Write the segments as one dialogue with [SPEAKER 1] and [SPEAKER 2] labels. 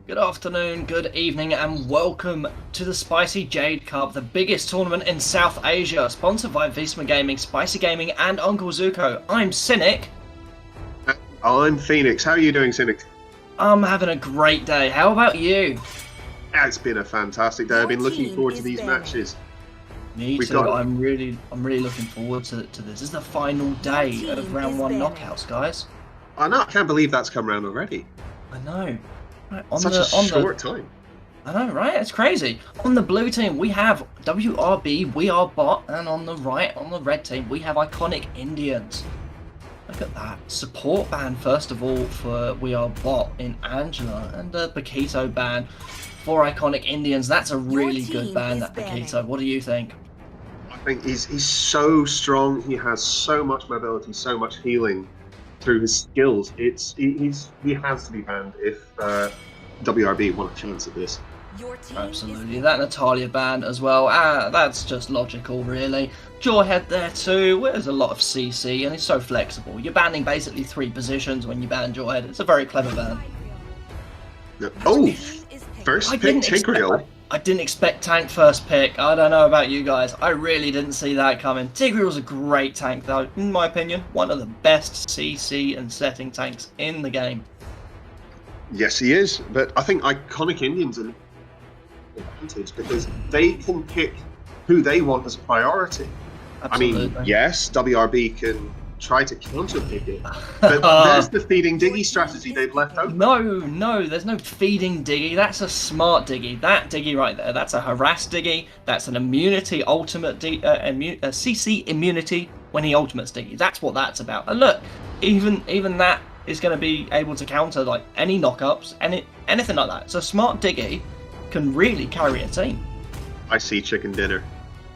[SPEAKER 1] Good afternoon, good evening, and welcome to the Spicy Jade Cup, the biggest tournament in South Asia, sponsored by Visma Gaming, Spicy Gaming, and Uncle Zuko. I'm Cynic.
[SPEAKER 2] I'm Phoenix. How are you doing, Cynic?
[SPEAKER 1] I'm having a great day. How about you?
[SPEAKER 2] Yeah, it's been a fantastic day. I've been looking forward to these matches.
[SPEAKER 1] Me too. I'm really looking forward to this. This is the final day of round one knockouts, guys.
[SPEAKER 2] I know. I can't believe that's come around already.
[SPEAKER 1] I know. Right,
[SPEAKER 2] Such a short time.
[SPEAKER 1] I know, right? It's crazy. On the blue team, we have WRB, We Are Bot, and on the right, on the red team, we have Iconic Indians. Look at that. Support ban, first of all, for We Are Bot in Angela, and the Paquito ban for Iconic Indians. That's a really good ban, that Paquito. What do you think?
[SPEAKER 2] I think he's so strong. He has so much mobility, so much healing through his skills. He has to be banned if WRB want a chance at this.
[SPEAKER 1] Absolutely. That Natalia ban as well. That's just logical, really. Jawhead there too. There's a lot of CC, and it's so flexible. You're banning basically 3 positions when you ban Jawhead. It's a very clever ban.
[SPEAKER 2] Oh, first pick Tigreal.
[SPEAKER 1] I didn't expect tank first pick. I don't know about you guys. I really didn't see that coming. Tigreal's a great tank, though. In my opinion, one of the best CC and setting tanks in the game.
[SPEAKER 2] Yes, he is. But I think Iconic Indians are an advantage because they can pick who they want as a priority.
[SPEAKER 1] Absolutely.
[SPEAKER 2] I mean, yes, WRB can try to counter-pick it, but there's the feeding Diggy strategy they've left open.
[SPEAKER 1] No, there's no feeding Diggy. That's a smart Diggy. That Diggy right there, that's a harass Diggy. That's an immunity ultimate CC immunity when he ultimates Diggy. That's what that's about. And look, even that is going to be able to counter like any knockups, anything like that. So smart Diggy can really carry a team.
[SPEAKER 2] I see chicken dinner.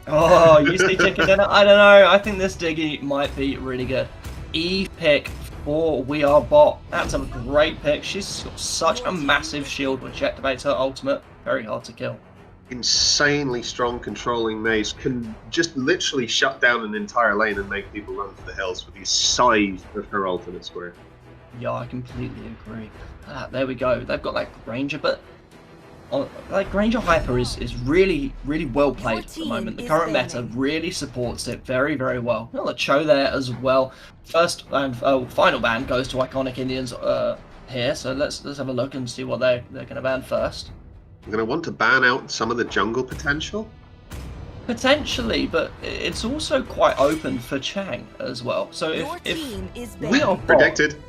[SPEAKER 1] Oh, you see chicken dinner? I don't know. I think this Diggy might be really good. Eve pick for We Are Bot. That's a great pick. She's got such a massive shield when she activates her ultimate. Very hard to kill.
[SPEAKER 2] Insanely strong controlling mace. Can just literally shut down an entire lane and make people run for the hills with the size of her ultimate square.
[SPEAKER 1] Yeah, I completely agree. There we go. They've got that Granger, but like Granger Hyper is really well played at the moment. The current meta really supports it very well. Got the Cho there as well. First and final ban goes to Iconic Indians here. So let's have a look and see what they're going to ban first.
[SPEAKER 2] I'm going to want to ban out some of the jungle potential.
[SPEAKER 1] Potentially, but it's also quite open for Chang as well. So if We Are Bot
[SPEAKER 2] predicted.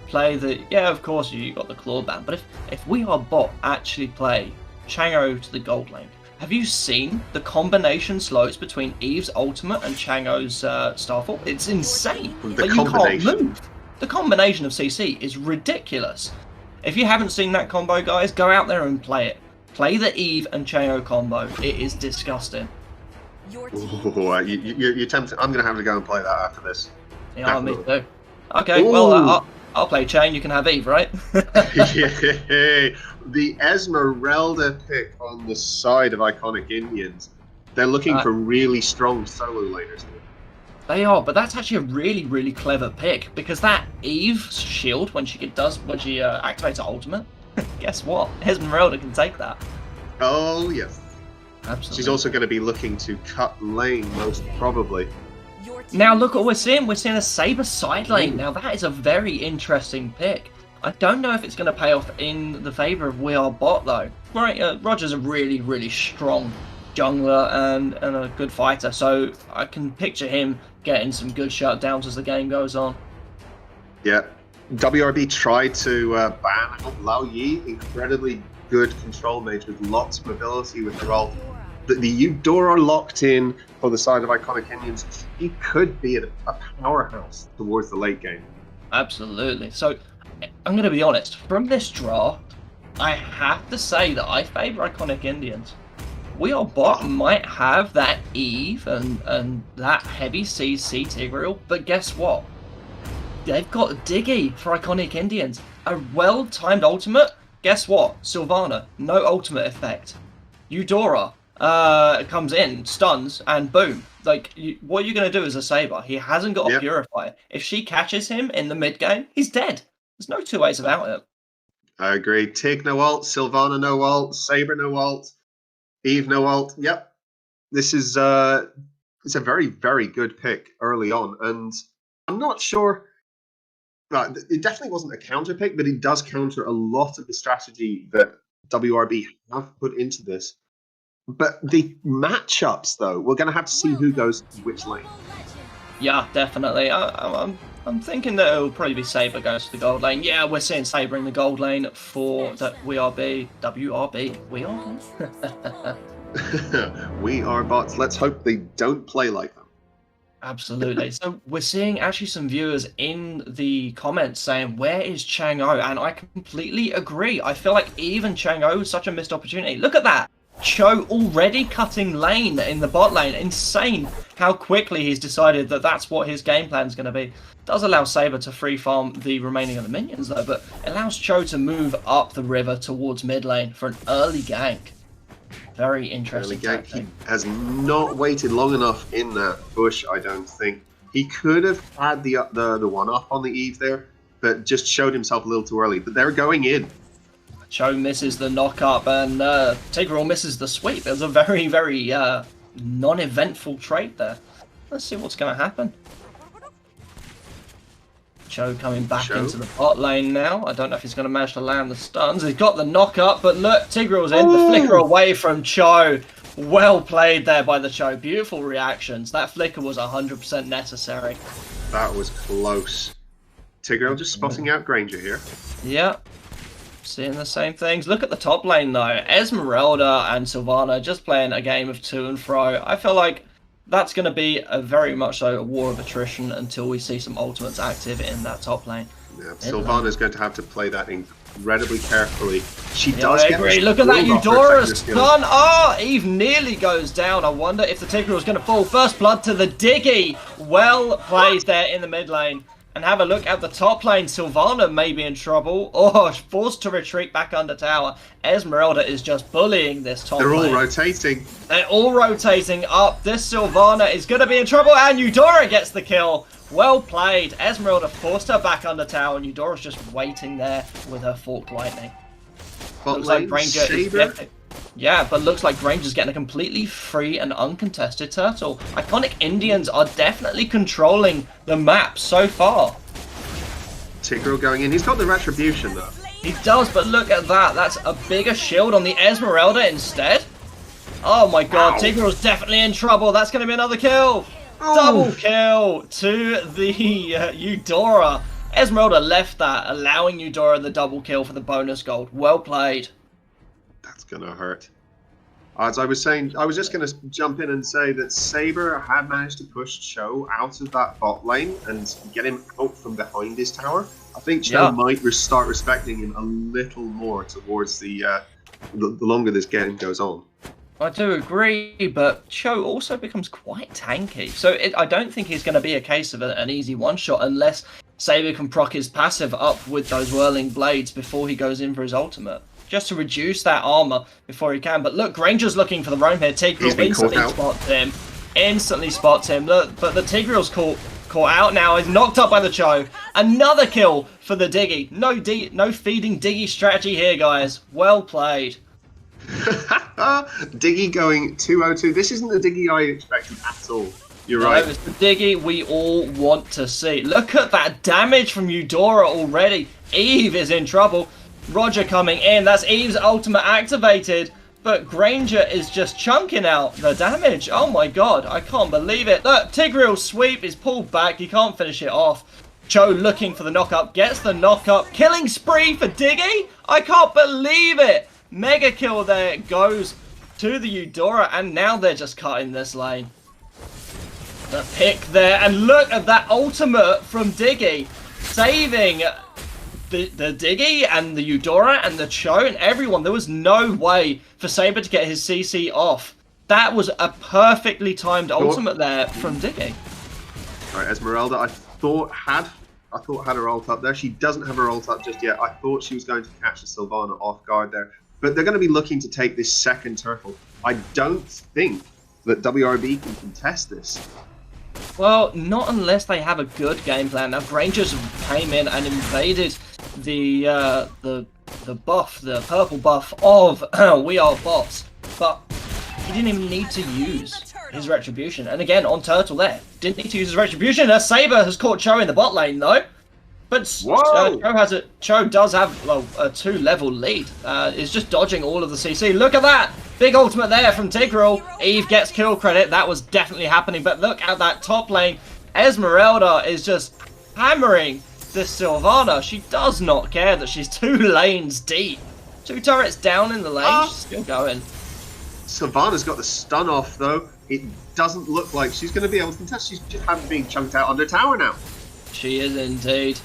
[SPEAKER 1] Play of course you got the claw ban, but if We Are Bot actually play Chango to the gold lane, have you seen the combination slows between Eve's ultimate and Chango's Starfall? It's insane.
[SPEAKER 2] The
[SPEAKER 1] you can't move. The combination of CC is ridiculous. If you haven't seen that combo, guys, go out there and play it. Play the Eve and Chango combo. It is disgusting.
[SPEAKER 2] You're tempting. I'm going to have to go and play that after this.
[SPEAKER 1] Yeah, me too. Okay, well, I'll play Chang, you can have Eve, right?
[SPEAKER 2] The Esmeralda pick on the side of Iconic Indians. They're looking for really strong solo laners.
[SPEAKER 1] They are, but that's actually a really clever pick because that Eve's shield when she activates her ultimate, guess what? Esmeralda can take that.
[SPEAKER 2] Oh yes.
[SPEAKER 1] Absolutely.
[SPEAKER 2] She's also going to be looking to cut lane most probably.
[SPEAKER 1] Now look what we're seeing. We're seeing a Saber side lane. Now that is a very interesting pick. I don't know if it's going to pay off in the favour of We Are Bot though. Right, Roger's a really strong jungler and a good fighter, so I can picture him getting some good shutdowns as the game goes on.
[SPEAKER 2] Yeah, WRB tried to ban out Lao Yi, incredibly good control mage with lots of mobility with her ult. The Eudora locked in for the side of Iconic Indians. He could be a powerhouse towards the late game.
[SPEAKER 1] Absolutely. So, I'm going to be honest. From this draft, I have to say that I favour Iconic Indians. We Are Bot might have that Eve and that heavy CC Tigreal, but guess what? They've got Diggy for Iconic Indians. A well-timed ultimate. Guess what? Sylvana, no ultimate effect. Eudora comes in, stuns, and boom. Like, what are you going to do as a Saber? He hasn't got a Purifier. If she catches him in the mid game, he's dead. There's no two ways about it.
[SPEAKER 2] I agree. Tig no ult, Sylvana no ult, Saber no ult, Eve no ult. Yep, this is it's a very, very good pick early on, and I'm not sure. It definitely wasn't a counter pick, but it does counter a lot of the strategy that WRB have put into this. But the matchups, though, we're going to have to see who goes which lane.
[SPEAKER 1] Yeah, definitely. I'm thinking that it'll probably be Saber goes to the gold lane. Yeah, we're seeing Saber in the gold lane for the WRB. We are.
[SPEAKER 2] We are bots. Let's hope they don't play like them.
[SPEAKER 1] Absolutely. So we're seeing actually some viewers in the comments saying, where is Chang'e? And I completely agree. I feel like even Chang'e is such a missed opportunity. Look at that. Cho already cutting lane in the bot lane. Insane how quickly he's decided that that's what his game plan is going to be. Does allow Saber to free farm the remaining of the minions though, but allows Cho to move up the river towards mid lane for an early gank. Very interesting.
[SPEAKER 2] Early gank. He has not waited long enough in that bush, I don't think. He could have had the one up on the Eve there, but just showed himself a little too early. But they're going in.
[SPEAKER 1] Cho misses the knock-up and Tigreal misses the sweep. It was a very, very non-eventful trade there. Let's see what's going to happen. Cho coming back into the bot lane now. I don't know if he's going to manage to land the stuns. He's got the knock-up, but look, Tigreal's in. The flicker away from Cho. Well played there by the Cho. Beautiful reactions. That flicker was 100% necessary.
[SPEAKER 2] That was close. Tigreal just spotting out Granger here.
[SPEAKER 1] Yeah. Seeing the same things. Look at the top lane though. Esmeralda and Sylvana just playing a game of to and fro. I feel like that's going to be a very much so a war of attrition until we see some ultimates active in that top lane.
[SPEAKER 2] Yeah, Sylvana's going to have to play that incredibly carefully. She does get
[SPEAKER 1] agree. Look at that Eudora's stun. Oh, Eve nearly goes down. I wonder if the Tigreal is going to fall. First blood to the Diggy. Well played there in the mid lane. And have a look at the top lane. Sylvana may be in trouble. Oh, forced to retreat back under tower. Esmeralda is just bullying this top lane.
[SPEAKER 2] They're all rotating.
[SPEAKER 1] They're all rotating up. This Sylvana is going to be in trouble. And Eudora gets the kill. Well played. Esmeralda forced her back under tower. And Eudora's just waiting there with her forked lightning.
[SPEAKER 2] Looks like Granger is
[SPEAKER 1] yeah, but looks like Granger's getting a completely free and uncontested turtle. Iconic Indians are definitely controlling the map so far.
[SPEAKER 2] Tigreal going in. He's got the retribution though.
[SPEAKER 1] He does, but look at that. That's a bigger shield on the Esmeralda instead. Oh my god, Tigreal's definitely in trouble. That's going to be another kill. Double kill to the Eudora. Esmeralda left that, allowing Eudora the double kill for the bonus gold. Well played.
[SPEAKER 2] That's gonna hurt. As I was saying, I was just gonna jump in and say that Saber had managed to push Cho out of that bot lane and get him out from behind his tower. I think Cho might start respecting him a little more towards the longer this game goes on.
[SPEAKER 1] I do agree, but Cho also becomes quite tanky. So I don't think he's going to be a case of an easy one-shot unless Saber can proc his passive up with those whirling blades before he goes in for his ultimate. Just to reduce that armor before he can. But look, Granger's looking for the roam here. Tigreal instantly spots him. Look, but the Tigreal's caught out now. He's knocked up by the Cho. Another kill for the Diggy. No feeding Diggy strategy here, guys. Well played.
[SPEAKER 2] Diggy going 2-0-2. This isn't the Diggy I expected at all. You're right.
[SPEAKER 1] It's the Diggy we all want to see. Look at that damage from Eudora already. Eve is in trouble. Roger coming in. That's Eve's ultimate activated. But Granger is just chunking out the damage. Oh my god. I can't believe it. Look, Tigreal's sweep is pulled back. He can't finish it off. Cho looking for the knock-up. Gets the knock-up. Killing spree for Diggy. I can't believe it. Mega kill there goes to the Eudora. And now they're just cutting this lane. The pick there. And look at that ultimate from Diggy. Saving the Diggy and the Eudora and the Cho and everyone. There was no way for Saber to get his CC off. That was a perfectly timed ultimate there from Diggy.
[SPEAKER 2] Alright, Esmeralda, I thought had her ult up there. She doesn't have her ult up just yet. I thought she was going to catch the Sylvana off guard there. But they're going to be looking to take this second turtle. I don't think that WRB can contest this.
[SPEAKER 1] Well, not unless they have a good game plan. Now, Grangers came in and invaded the the buff, the purple buff of We Are Bots, but he didn't even need to use his retribution. And again, on Turtle there, didn't need to use his retribution. Saber has caught Cho in the bot lane though, but Cho does have a 2-level lead. Is just dodging all of the CC. Look at that big ultimate there from Tigreal. Eve gets kill credit. That was definitely happening. But look at that top lane. Esmeralda is just hammering this Sylvana. She does not care that she's 2 lanes deep. 2 turrets down in the lane. She's still going.
[SPEAKER 2] Sylvana's got the stun off though. It doesn't look like she's going to be able to contest. She's just being chunked out under tower now.
[SPEAKER 1] She is indeed.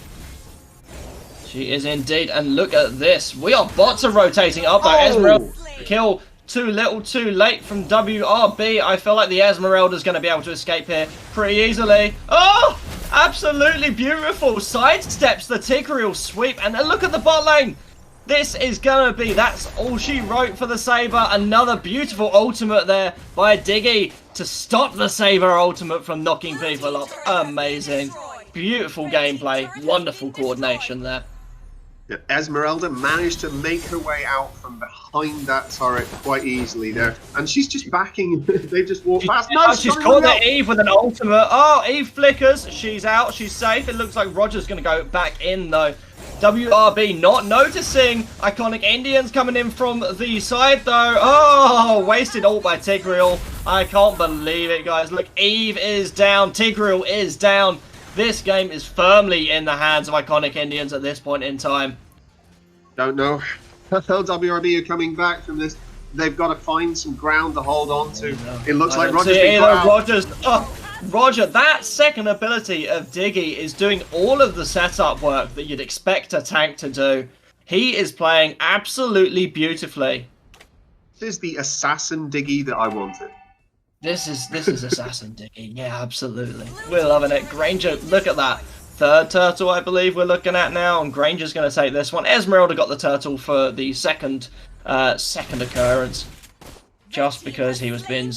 [SPEAKER 1] She is indeed. And look at this. We Are Bots are rotating up though. Esmeralda kill too little too late from WRB. I feel like the Esmeralda's going to be able to escape here pretty easily. Oh! Absolutely beautiful. Sidesteps the Tigreal sweep. And then look at the bot lane. This is going to be, that's all she wrote for the Saber. Another beautiful ultimate there by Diggy to stop the Saber ultimate from knocking people up. Amazing. Beautiful gameplay. Wonderful coordination there.
[SPEAKER 2] Yeah, Esmeralda managed to make her way out from behind that turret quite easily there. And she's just backing. They just walk past. No,
[SPEAKER 1] she's caught the Eve with an ultimate. Oh, Eve flickers. She's out. She's safe. It looks like Roger's going to go back in though. WRB not noticing Iconic Indians coming in from the side though. Oh, wasted ult by Tigreal. I can't believe it, guys. Look, Eve is down. Tigreal is down. This game is firmly in the hands of Iconic Indians at this point in time.
[SPEAKER 2] Don't know how WRB are coming back from this. They've got to find some ground to hold on to. It looks like Roger's being caught out. Roger, that second ability of Diggy is doing all of the setup work that you'd expect a tank to do. He is playing absolutely beautifully. This is the assassin Diggy that I wanted.
[SPEAKER 1] This is assassin Diggy. Yeah, absolutely. We're loving it. Granger, look at that. 3rd turtle, I believe we're looking at now, and Granger's going to take this one. Esmeralda got the turtle for the second occurrence. Just because he was being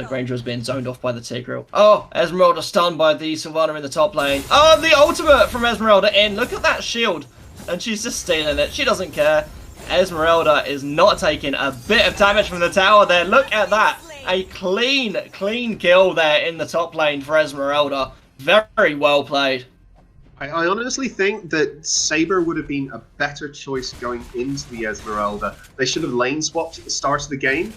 [SPEAKER 1] Granger was being zoned off by the Tigreal. Oh, Esmeralda stunned by the Sylvana in the top lane. Oh, the ultimate from Esmeralda in. Look at that shield. And she's just stealing it. She doesn't care. Esmeralda is not taking a bit of damage from the tower there. Look at that. A clean kill there in the top lane for Esmeralda. Very well played.
[SPEAKER 2] I honestly think that Saber would have been a better choice going into the Esmeralda. They should have lane swapped at the start of the game.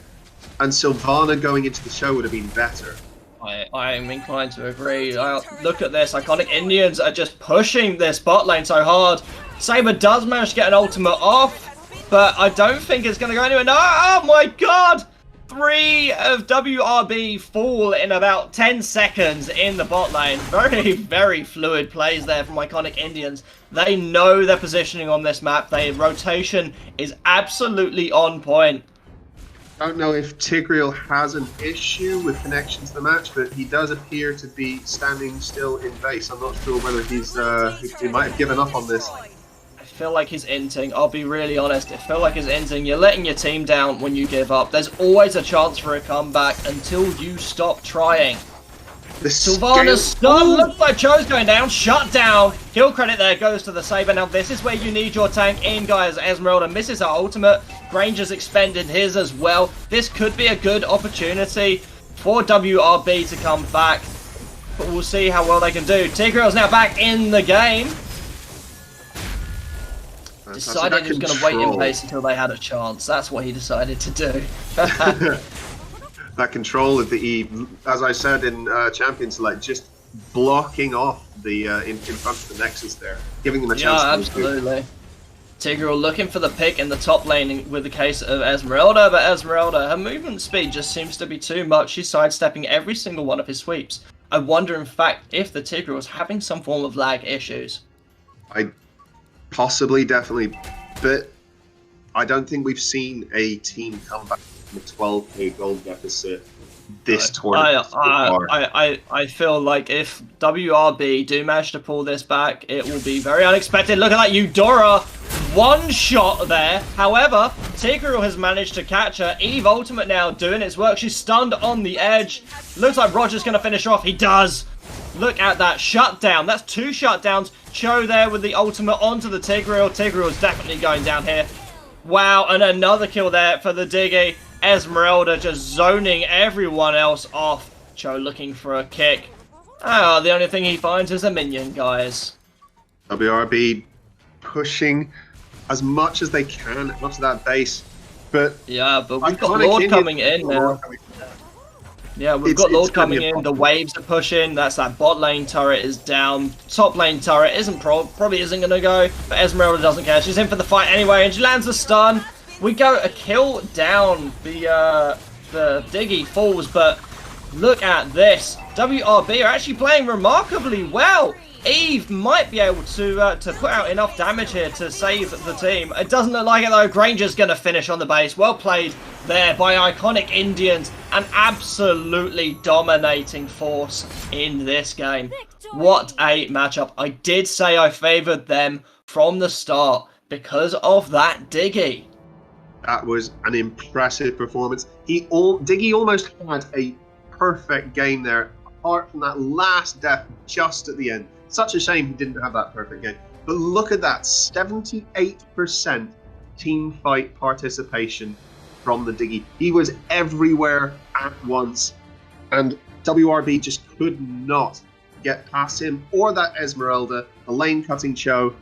[SPEAKER 2] And Sylvana going into the show would have been better.
[SPEAKER 1] I am inclined to agree. Look at this. Iconic Indians are just pushing this bot lane so hard. Saber does manage to get an ultimate off, but I don't think it's going to go anywhere. No, oh my god! 3 of WRB fall in about 10 seconds in the bot lane. Very fluid plays there from Iconic Indians. They know their positioning on this map. Their rotation is absolutely on point.
[SPEAKER 2] I don't know if Tigreal has an issue with connection to the match, but he does appear to be standing still in base. I'm not sure whether he might have given up on this.
[SPEAKER 1] I feel like he's inting. I'll be really honest. I feel like he's inting. You're letting your team down when you give up. There's always a chance for a comeback until you stop trying. Sylvana's stun. Looks like Cho's going down. Shut down. Kill credit there goes to the Saber. Now this is where you need your tank in, guys. Esmeralda misses her ultimate. Granger's expended his as well. This could be a good opportunity for WRB to come back. But we'll see how well they can do. Tigreal's now back in the game. Decided he was going to wait in place until they had a chance. That's what he decided to do.
[SPEAKER 2] That control of the E, as I said in Champions Select, just blocking off the in front of the Nexus there, giving them a chance.
[SPEAKER 1] Yeah, absolutely. Tigreal looking for the pick in the top lane with the case of Esmeralda, but Esmeralda, her movement speed just seems to be too much. She's sidestepping every single one of his sweeps. I wonder, in fact, if the Tigreal was having some form of lag issues.
[SPEAKER 2] Possibly, definitely, but I don't think we've seen a team come back from a 12k gold deficit this tournament.
[SPEAKER 1] I feel like if WRB do manage to pull this back, it will be very unexpected. Look at that Eudora, one shot there. However, Tigreal has managed to catch her. Eve ultimate now doing its work. She's stunned on the edge. Looks like Roger's going to finish off. He does. Look at that shutdown. That's 2 shutdowns. Cho there with the ultimate onto the Tigreal. Tigreal is definitely going down here. Wow, and another kill there for the Diggy. Esmeralda just zoning everyone else off. Cho looking for a kick. Ah, the only thing he finds is a minion, guys.
[SPEAKER 2] WRB pushing as much as they can onto that base, but
[SPEAKER 1] yeah, but we've got Lord coming in now. Yeah, we've got Lord coming in. The waves are pushing. That's that bot lane turret is down. Top lane turret isn't probably isn't gonna go, but Esmeralda doesn't care. She's in for the fight anyway, and she lands a stun. We go a kill down. The Diggy falls, but look at this. WRB are actually playing remarkably well. Eve might be able to put out enough damage here to save the team. It doesn't look like it though. Granger's going to finish on the base. Well played there by Iconic Indians. An absolutely dominating force in this game. What a matchup. I did say I favoured them from the start because of that Diggy.
[SPEAKER 2] That was an impressive performance. Diggy almost had a perfect game there, apart from that last death just at the end. Such a shame he didn't have that perfect game. But look at that, 78% team fight participation from the Diggy. He was everywhere at once, and WRB just could not get past him or that Esmeralda, the lane cutting Cho.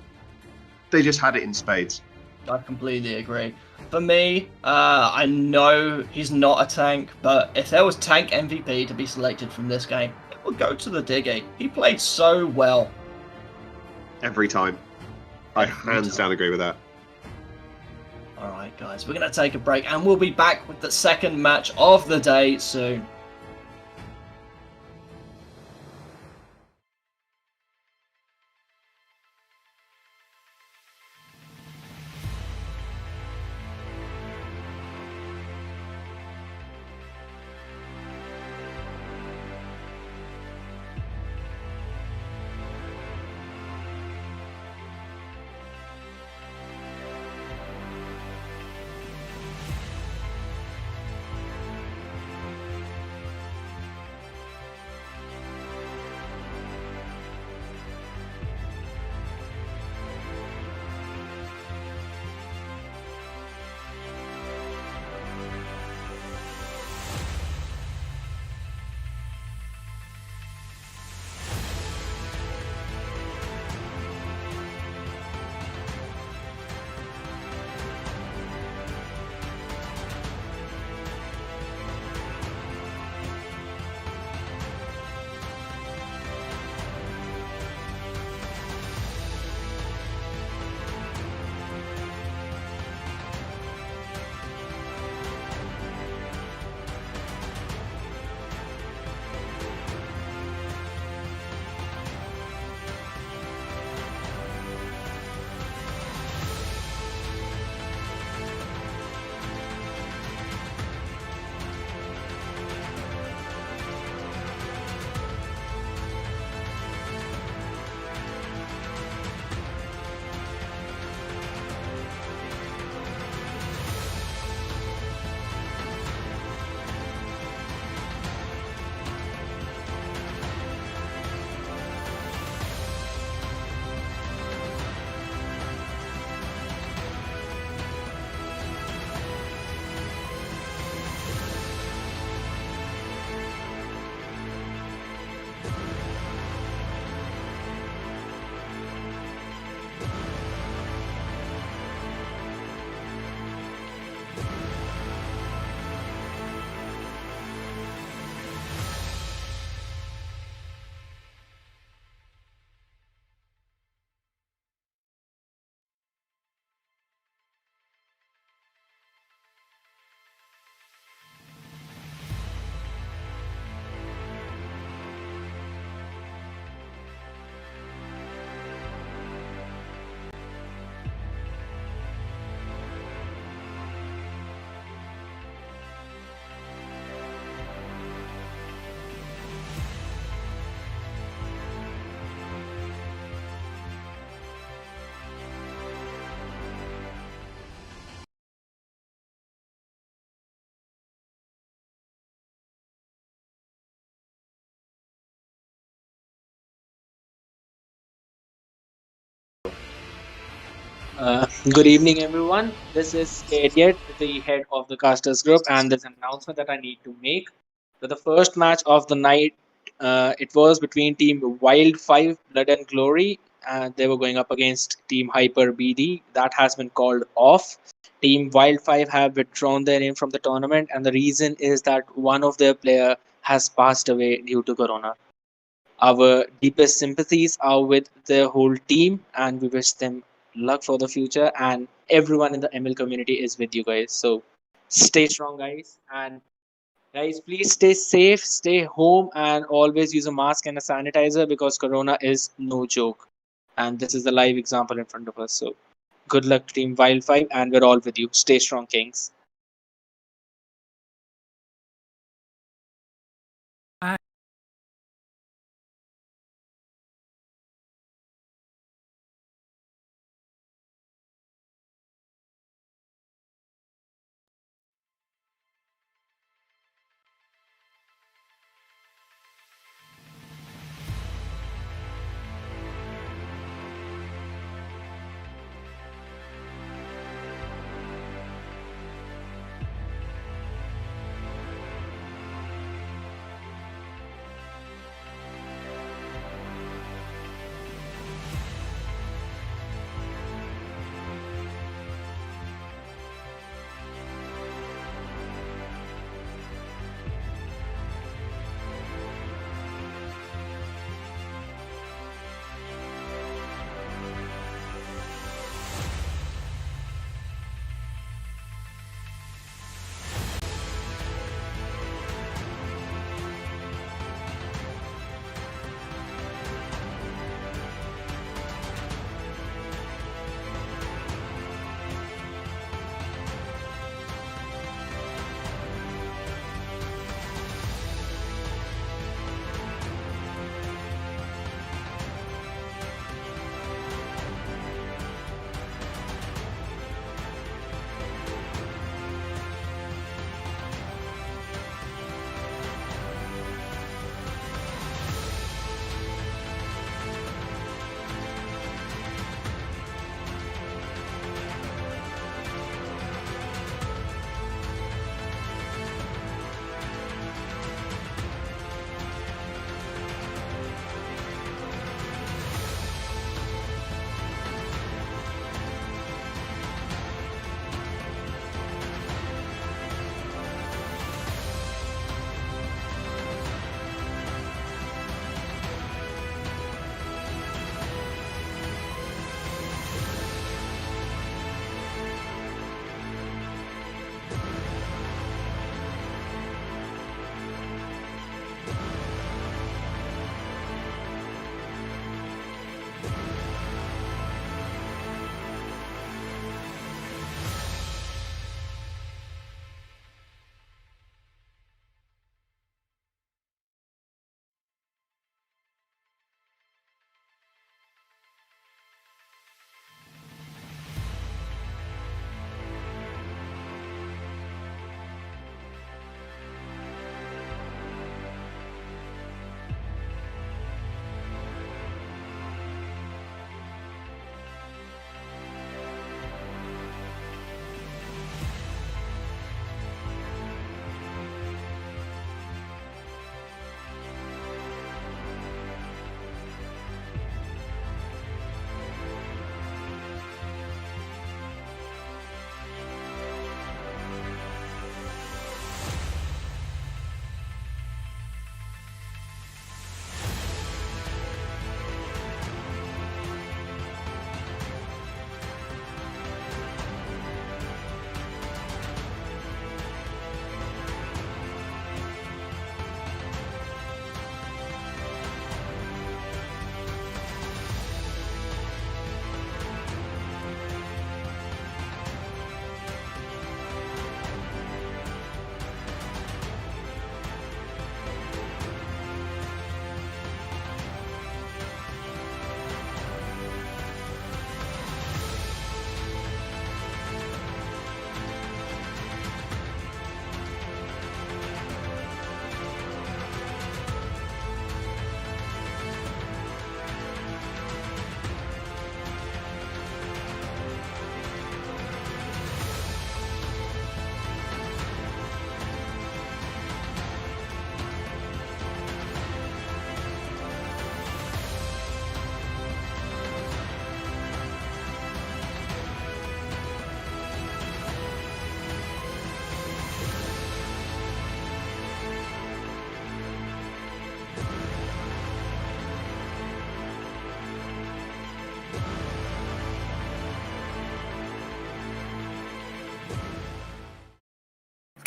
[SPEAKER 2] They just had it in spades.
[SPEAKER 1] I completely agree. For me, I know he's not a tank, but if there was tank MVP to be selected from this game, it would go to the Diggy. He played so well.
[SPEAKER 2] Every time. I hands down agree with that.
[SPEAKER 1] Alright guys, we're going to take a break and we'll be back with the second match of the day soon.
[SPEAKER 3] Good evening, everyone. This is Elliot, the head of the casters group, and there's an announcement that I need to make. So the first match of the night, it was between Team Wild 5 Blood and Glory, and they were going up against Team Hyper BD. That has been called off. Team Wild 5 have withdrawn their name from the tournament, and the reason is that one of their player has passed away due to Corona. Our deepest sympathies are with the whole team, and we wish them luck for the future. And everyone in the ML community is with you guys. So stay strong, guys. And guys, please stay safe, stay home, and always use a mask and a sanitizer because Corona is no joke. And this is the live example in front of us. So good luck, Team Wild 5, and we're all with you. Stay strong, Kings.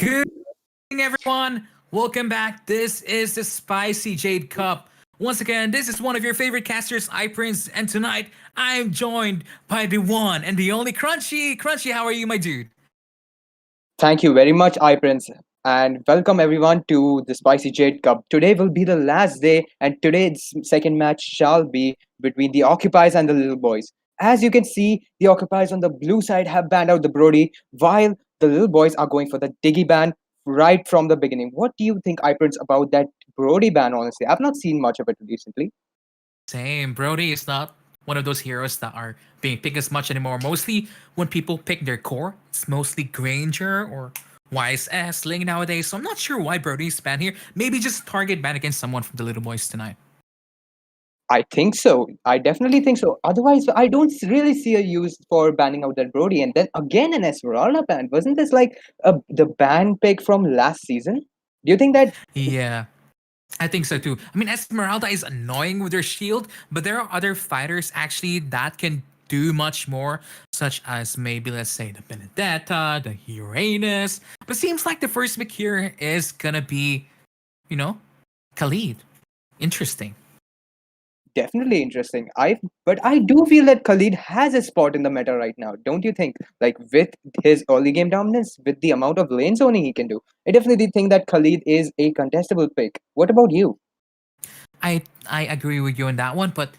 [SPEAKER 4] Good evening, everyone. Welcome back. This is the Spicy Jade Cup. Once again, this is one of your favorite casters, iPrince, and tonight I'm joined by the one and the only Crunchy. Crunchy, how are you, my dude?
[SPEAKER 5] Thank you very much, iPrince, and welcome everyone to the Spicy Jade Cup. Today will be the last day, and today's second match shall be between the Occupiers and the Little Boys. As you can see, the Occupiers on the blue side have banned out the Brody, while the Little Boys are going for the Diggy ban right from the beginning. What do you think, iPrince, about that Brody ban? Honestly, I've not seen much of it recently.
[SPEAKER 4] Same. Brody is not one of those heroes that are being picked as much anymore. Mostly when people pick their core, it's mostly Granger or YSS Ling nowadays. So I'm not sure why Brody's banned here. Maybe just target ban against someone from the Little Boys tonight.
[SPEAKER 5] I think so. I definitely think so. Otherwise, I don't really see a use for banning out that Brody. And then again, an Esmeralda ban. Wasn't this like the ban pick from last season? Do you think that?
[SPEAKER 4] Yeah. I think so too. I mean, Esmeralda is annoying with her shield, but there are other fighters actually that can do much more, such as maybe, let's say, the Benedetta, the Uranus. But it seems like the first pick here is gonna be, Khalid. Interesting.
[SPEAKER 5] Definitely interesting. But I do feel that Khalid has a spot in the meta right now. Don't you think? Like with his early game dominance, with the amount of lane zoning he can do, I definitely think that Khalid is a contestable pick. What about you?
[SPEAKER 4] I agree with you on that one, but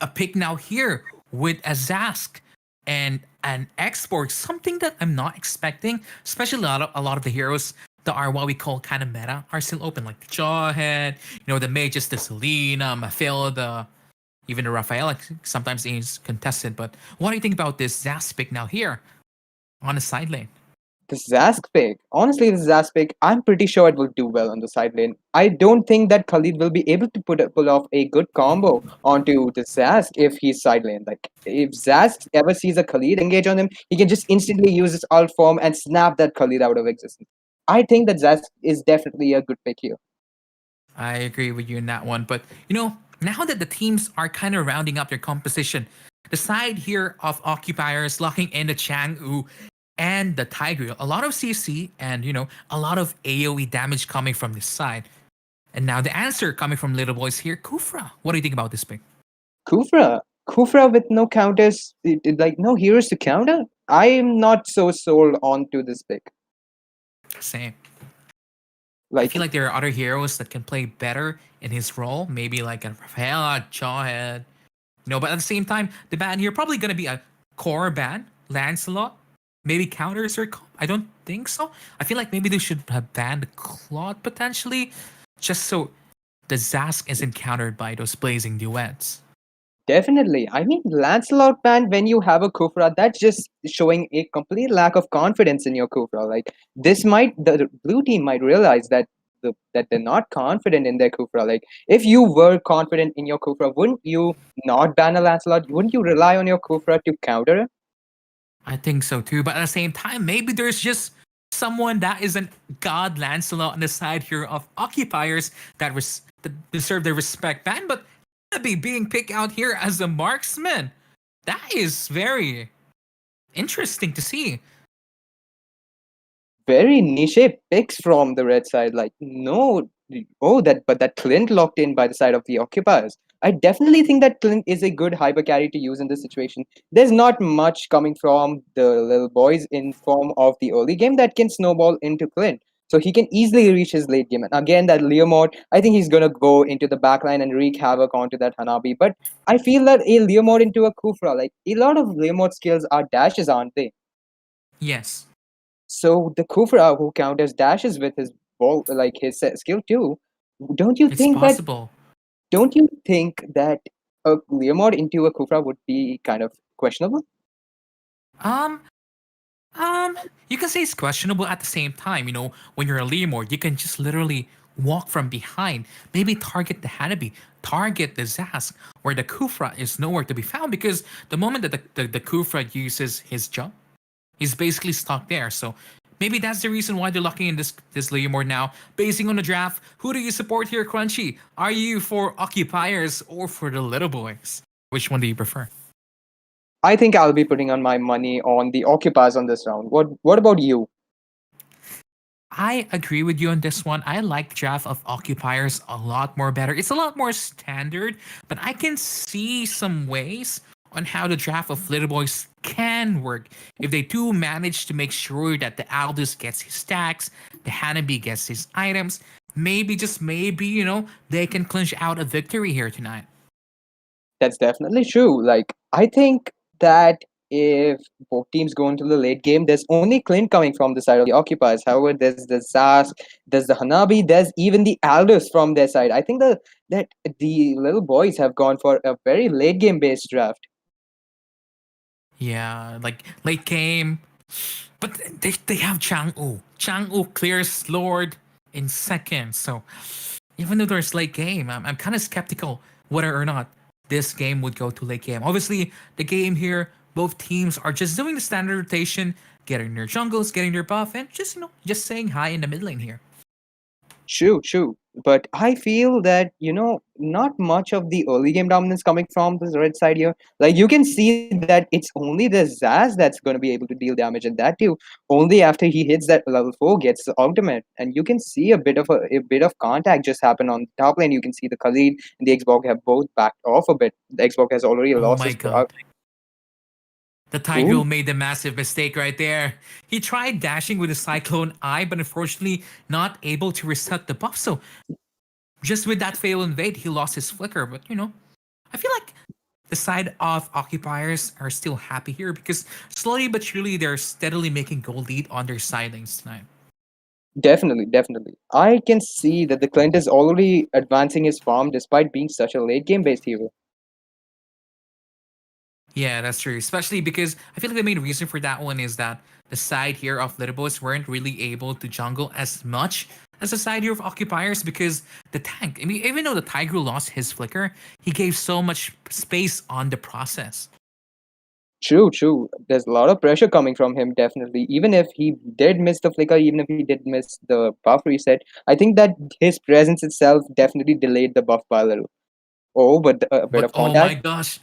[SPEAKER 4] a pick now here with a Zask and an export, something that I'm not expecting, especially a lot of the heroes that are what we call kind of meta are still open, like the Jawhead, the mages, the Selena, Mathilda, even the Raphael. Like, sometimes he's contested. But what do you think about this Zask pick now here on the side lane?
[SPEAKER 5] The Zask pick. Honestly, the Zask pick, I'm pretty sure it will do well on the side lane. I don't think that Khalid will be able to pull off a good combo onto the Zask if he's side lane. Like, if Zask ever sees a Khalid engage on him, he can just instantly use his alt form and snap that Khalid out of existence. I think that Zask is definitely a good pick here.
[SPEAKER 4] I agree with you in that one. But, now that the teams are kind of rounding up their composition, the side here of Occupiers locking in the Chang'u and the Tigreal, a lot of CC and, a lot of AoE damage coming from this side. And now the answer coming from Little Boys here, Kufra. What do you think about this pick?
[SPEAKER 5] Kufra with no counters, like no heroes to counter. I am not so sold on to this pick.
[SPEAKER 4] Same. I
[SPEAKER 5] Like,
[SPEAKER 4] feel like there are other heroes that can play better in his role. Maybe like a Raphael, Jawhead. But at the same time, the ban here probably going to be a core ban. Lancelot. Maybe counters or I don't think so. I feel like maybe they should have banned Claude potentially, just so the Zask isn't countered by those blazing duets.
[SPEAKER 5] definitely. I mean, Lancelot ban when you have a Kufra, that's just showing a complete lack of confidence in your Kufra. Like, the blue team might realize that that they're not confident in their Kufra. Like, if you were confident in your Kufra, wouldn't you not ban a Lancelot? Wouldn't you rely on your Kufra to counter it?
[SPEAKER 4] I think so too, but at the same time, maybe there's just someone that isn't God Lancelot on the side here of Occupiers that deserve their respect ban, but be being picked out here as a marksman. That is very interesting to see.
[SPEAKER 5] Very niche picks from the red side. Like, no, but that Clint locked in by the side of the Occupiers. I definitely think that Clint is a good hyper carry to use in this situation. There's not much coming from the Little Boys in form of the early game that can snowball into Clint. So he can easily reach his late game. And again, that Leomord, I think he's gonna go into the backline and wreak havoc onto that Hanabi. But I feel that a Leomord into a Kufra, like a lot of Leomord skills are dashes, aren't they?
[SPEAKER 4] Yes.
[SPEAKER 5] So the Kufra who counters dashes with his ball, like his skill too. Don't you
[SPEAKER 4] It's
[SPEAKER 5] think that?
[SPEAKER 4] possible.
[SPEAKER 5] Don't you think that a Leomord into a Kufra would be kind of questionable?
[SPEAKER 4] Um, you can say it's questionable at the same time. When you're a Leomord, you can just literally walk from behind, maybe target the Hanabi, target the Zask, where the Kufra is nowhere to be found because the moment that the Kufra uses his jump, he's basically stuck there. So maybe that's the reason why they're locking in this Leomord now. Basing on the draft, who do you support here, Crunchy? Are you for Occupiers or for the Little Boys? Which one do you prefer?
[SPEAKER 5] I think I'll be putting on my money on the Occupiers on this round. What about you?
[SPEAKER 4] I agree with you on this one. I like draft of occupiers a lot more better. It's a lot more standard, but I can see some ways on how the draft of Little Boys can work if they do manage to make sure that the Aldous gets his stacks, the Hanabi gets his items. Maybe, just maybe, they can clinch out a victory here tonight.
[SPEAKER 5] That's definitely true. Like, I think that if both teams go into the late game, there's only Clint coming from the side of the occupiers. However, there's the Zask, there's the Hanabi, there's even the Aldous from their side. I think that the little boys have gone for a very late game based draft.
[SPEAKER 4] Yeah, like late game. But they have Chang'u. Chang'u clears Lord in seconds. So even though there's late game, I'm kind of skeptical whether or not this game would go to late game. Obviously, the game here, both teams are just doing the standard rotation, getting their jungles, getting their buff, and just saying hi in the mid lane here.
[SPEAKER 5] True. But I feel that, not much of the early game dominance coming from this red side here. Like, you can see that it's only the Zaz that's going to be able to deal damage, and that too only after he hits that level 4, gets the ultimate. And you can see a bit of contact just happen on the top lane. You can see the Khalid and the Xbox have both backed off a bit. The Xbox has already
[SPEAKER 4] Oh
[SPEAKER 5] lost
[SPEAKER 4] my
[SPEAKER 5] his
[SPEAKER 4] god. The Tigreal
[SPEAKER 5] Ooh.
[SPEAKER 4] made the massive mistake right there. He tried dashing with the Cyclone Eye, but unfortunately not able to reset the buff. So just with that fail invade, he lost his flicker. But I feel like the side of occupiers are still happy here because slowly but surely they're steadily making gold lead on their side lanes tonight.
[SPEAKER 5] Definitely. I can see that the Clint is already advancing his farm despite being such a late game based hero.
[SPEAKER 4] Yeah, that's true. Especially because I feel like the main reason for that one is that the side here of Little Boys weren't really able to jungle as much as the side here of Occupiers because the tank, I mean, even though the Tiger lost his flicker, he gave so much space on the process.
[SPEAKER 5] True. There's a lot of pressure coming from him, definitely. Even if he did miss the flicker, even if he did miss the buff reset, I think that his presence itself definitely delayed the buff by a little. Oh, but a bit
[SPEAKER 4] But
[SPEAKER 5] of
[SPEAKER 4] oh my
[SPEAKER 5] contact.
[SPEAKER 4] gosh.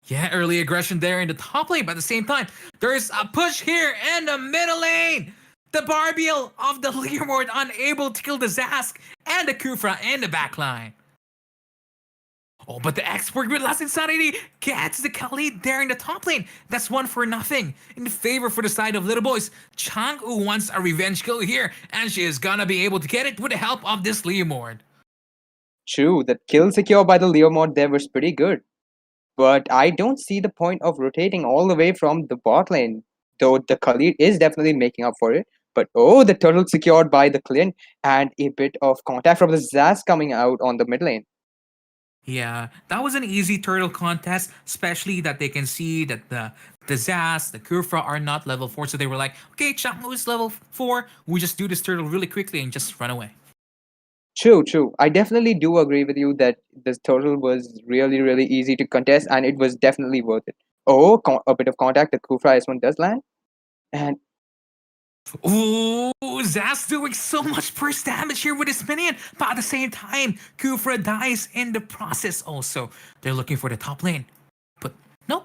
[SPEAKER 4] Yeah, early aggression there in the top lane, but at the same time, there's a push here in the middle lane. The Barbiel of the Learmord unable to kill the Zask and the Kufra in the back line. Oh, but the expert with Last Insanity gets the Khalid there in the top lane. That's 1-0 in favor for the side of Little Boys. Chang'u wants a revenge kill here, and she is gonna be able to get it with the help of this Learmord.
[SPEAKER 5] True, the kill secure by the Leo mod there was pretty good. But I don't see the point of rotating all the way from the bot lane. Though the Khalid is definitely making up for it. But oh, the turtle secured by the Clint and a bit of contact from the Zaz coming out on the mid lane.
[SPEAKER 4] Yeah, that was an easy turtle contest, especially that they can see that the Zaz, the Kufra are not level 4, so they were like, okay, Chang'u is level 4, we just do this turtle really quickly and just run away.
[SPEAKER 5] True. I definitely do agree with you that this turtle was really easy to contest and it was definitely worth it. Oh, a bit of contact. The Kufra S1 does land. And
[SPEAKER 4] Ooh, Zaz doing so much burst damage here with his minion, but at the same time, Kufra dies in the process also. They're looking for the top lane, but no.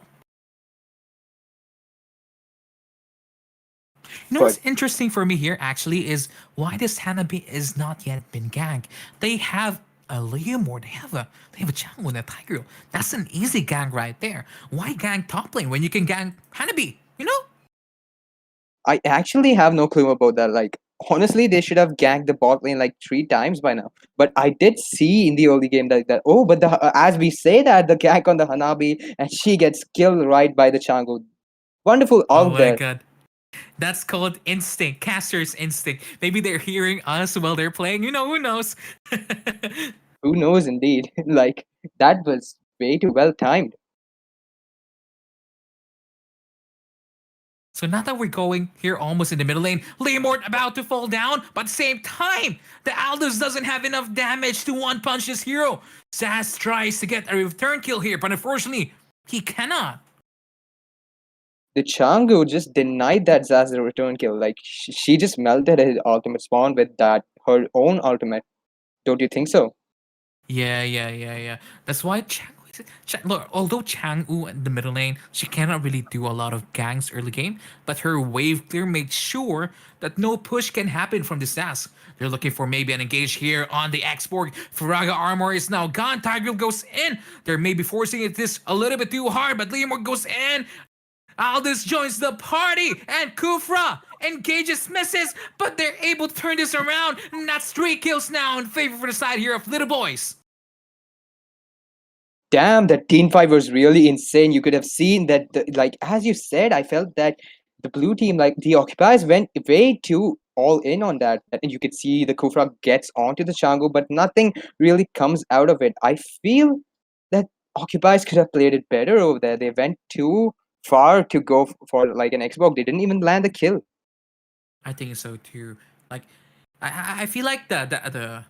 [SPEAKER 4] What's interesting for me here actually is why this Hanabi is not yet been ganked. They have a Leomord, they have a Chang'u and a Tiger. That's an easy gank right there. Why gank top lane when you can gank Hanabi?
[SPEAKER 5] I actually have no clue about that. Like, honestly, they should have ganked the bot lane like 3 times by now. But I did see in the early game that oh, but as we say that, the gank on the Hanabi and she gets killed right by the Chang'u. Wonderful
[SPEAKER 4] Oh
[SPEAKER 5] out
[SPEAKER 4] my
[SPEAKER 5] there.
[SPEAKER 4] god. That's called instinct, caster's instinct. Maybe they're hearing us while they're playing. Who knows?
[SPEAKER 5] Who knows, indeed. Like, that was way too well timed.
[SPEAKER 4] So now that we're going here almost in the middle lane, Leomord about to fall down, but at the same time, the Aldous doesn't have enough damage to one-punch this hero. Zaz tries to get a return kill here, but unfortunately, he cannot.
[SPEAKER 5] The Chang'u just denied that Zaz the return kill. Like, she just melted his ultimate spawn with that, her own ultimate. Don't you think so?
[SPEAKER 4] Yeah. That's why Chang'u Look, although Chang'u in the middle lane, she cannot really do a lot of ganks early game, but her wave clear makes sure that no push can happen from this task. They're looking for maybe an engage here on the X-Borg. Faraga armor is now gone. Tiger goes in. They're maybe forcing it this a little bit too hard, but Leomord goes in. Aldous joins the party, and Kufra engages, misses, but they're able to turn this around, and that's 3 kills now in favor for the side here of Little Boys.
[SPEAKER 5] Damn, that team fight was really insane. You could have seen that, like as you said, I felt that the blue team, like the Occupiers, went way too all in on that. And you could see the Kufra gets onto the Chango, but nothing really comes out of it. I feel that Occupiers could have played it better over there. They went too far to go for like an Xbox. They didn't even land a kill.
[SPEAKER 4] I think so too. Like, I feel like the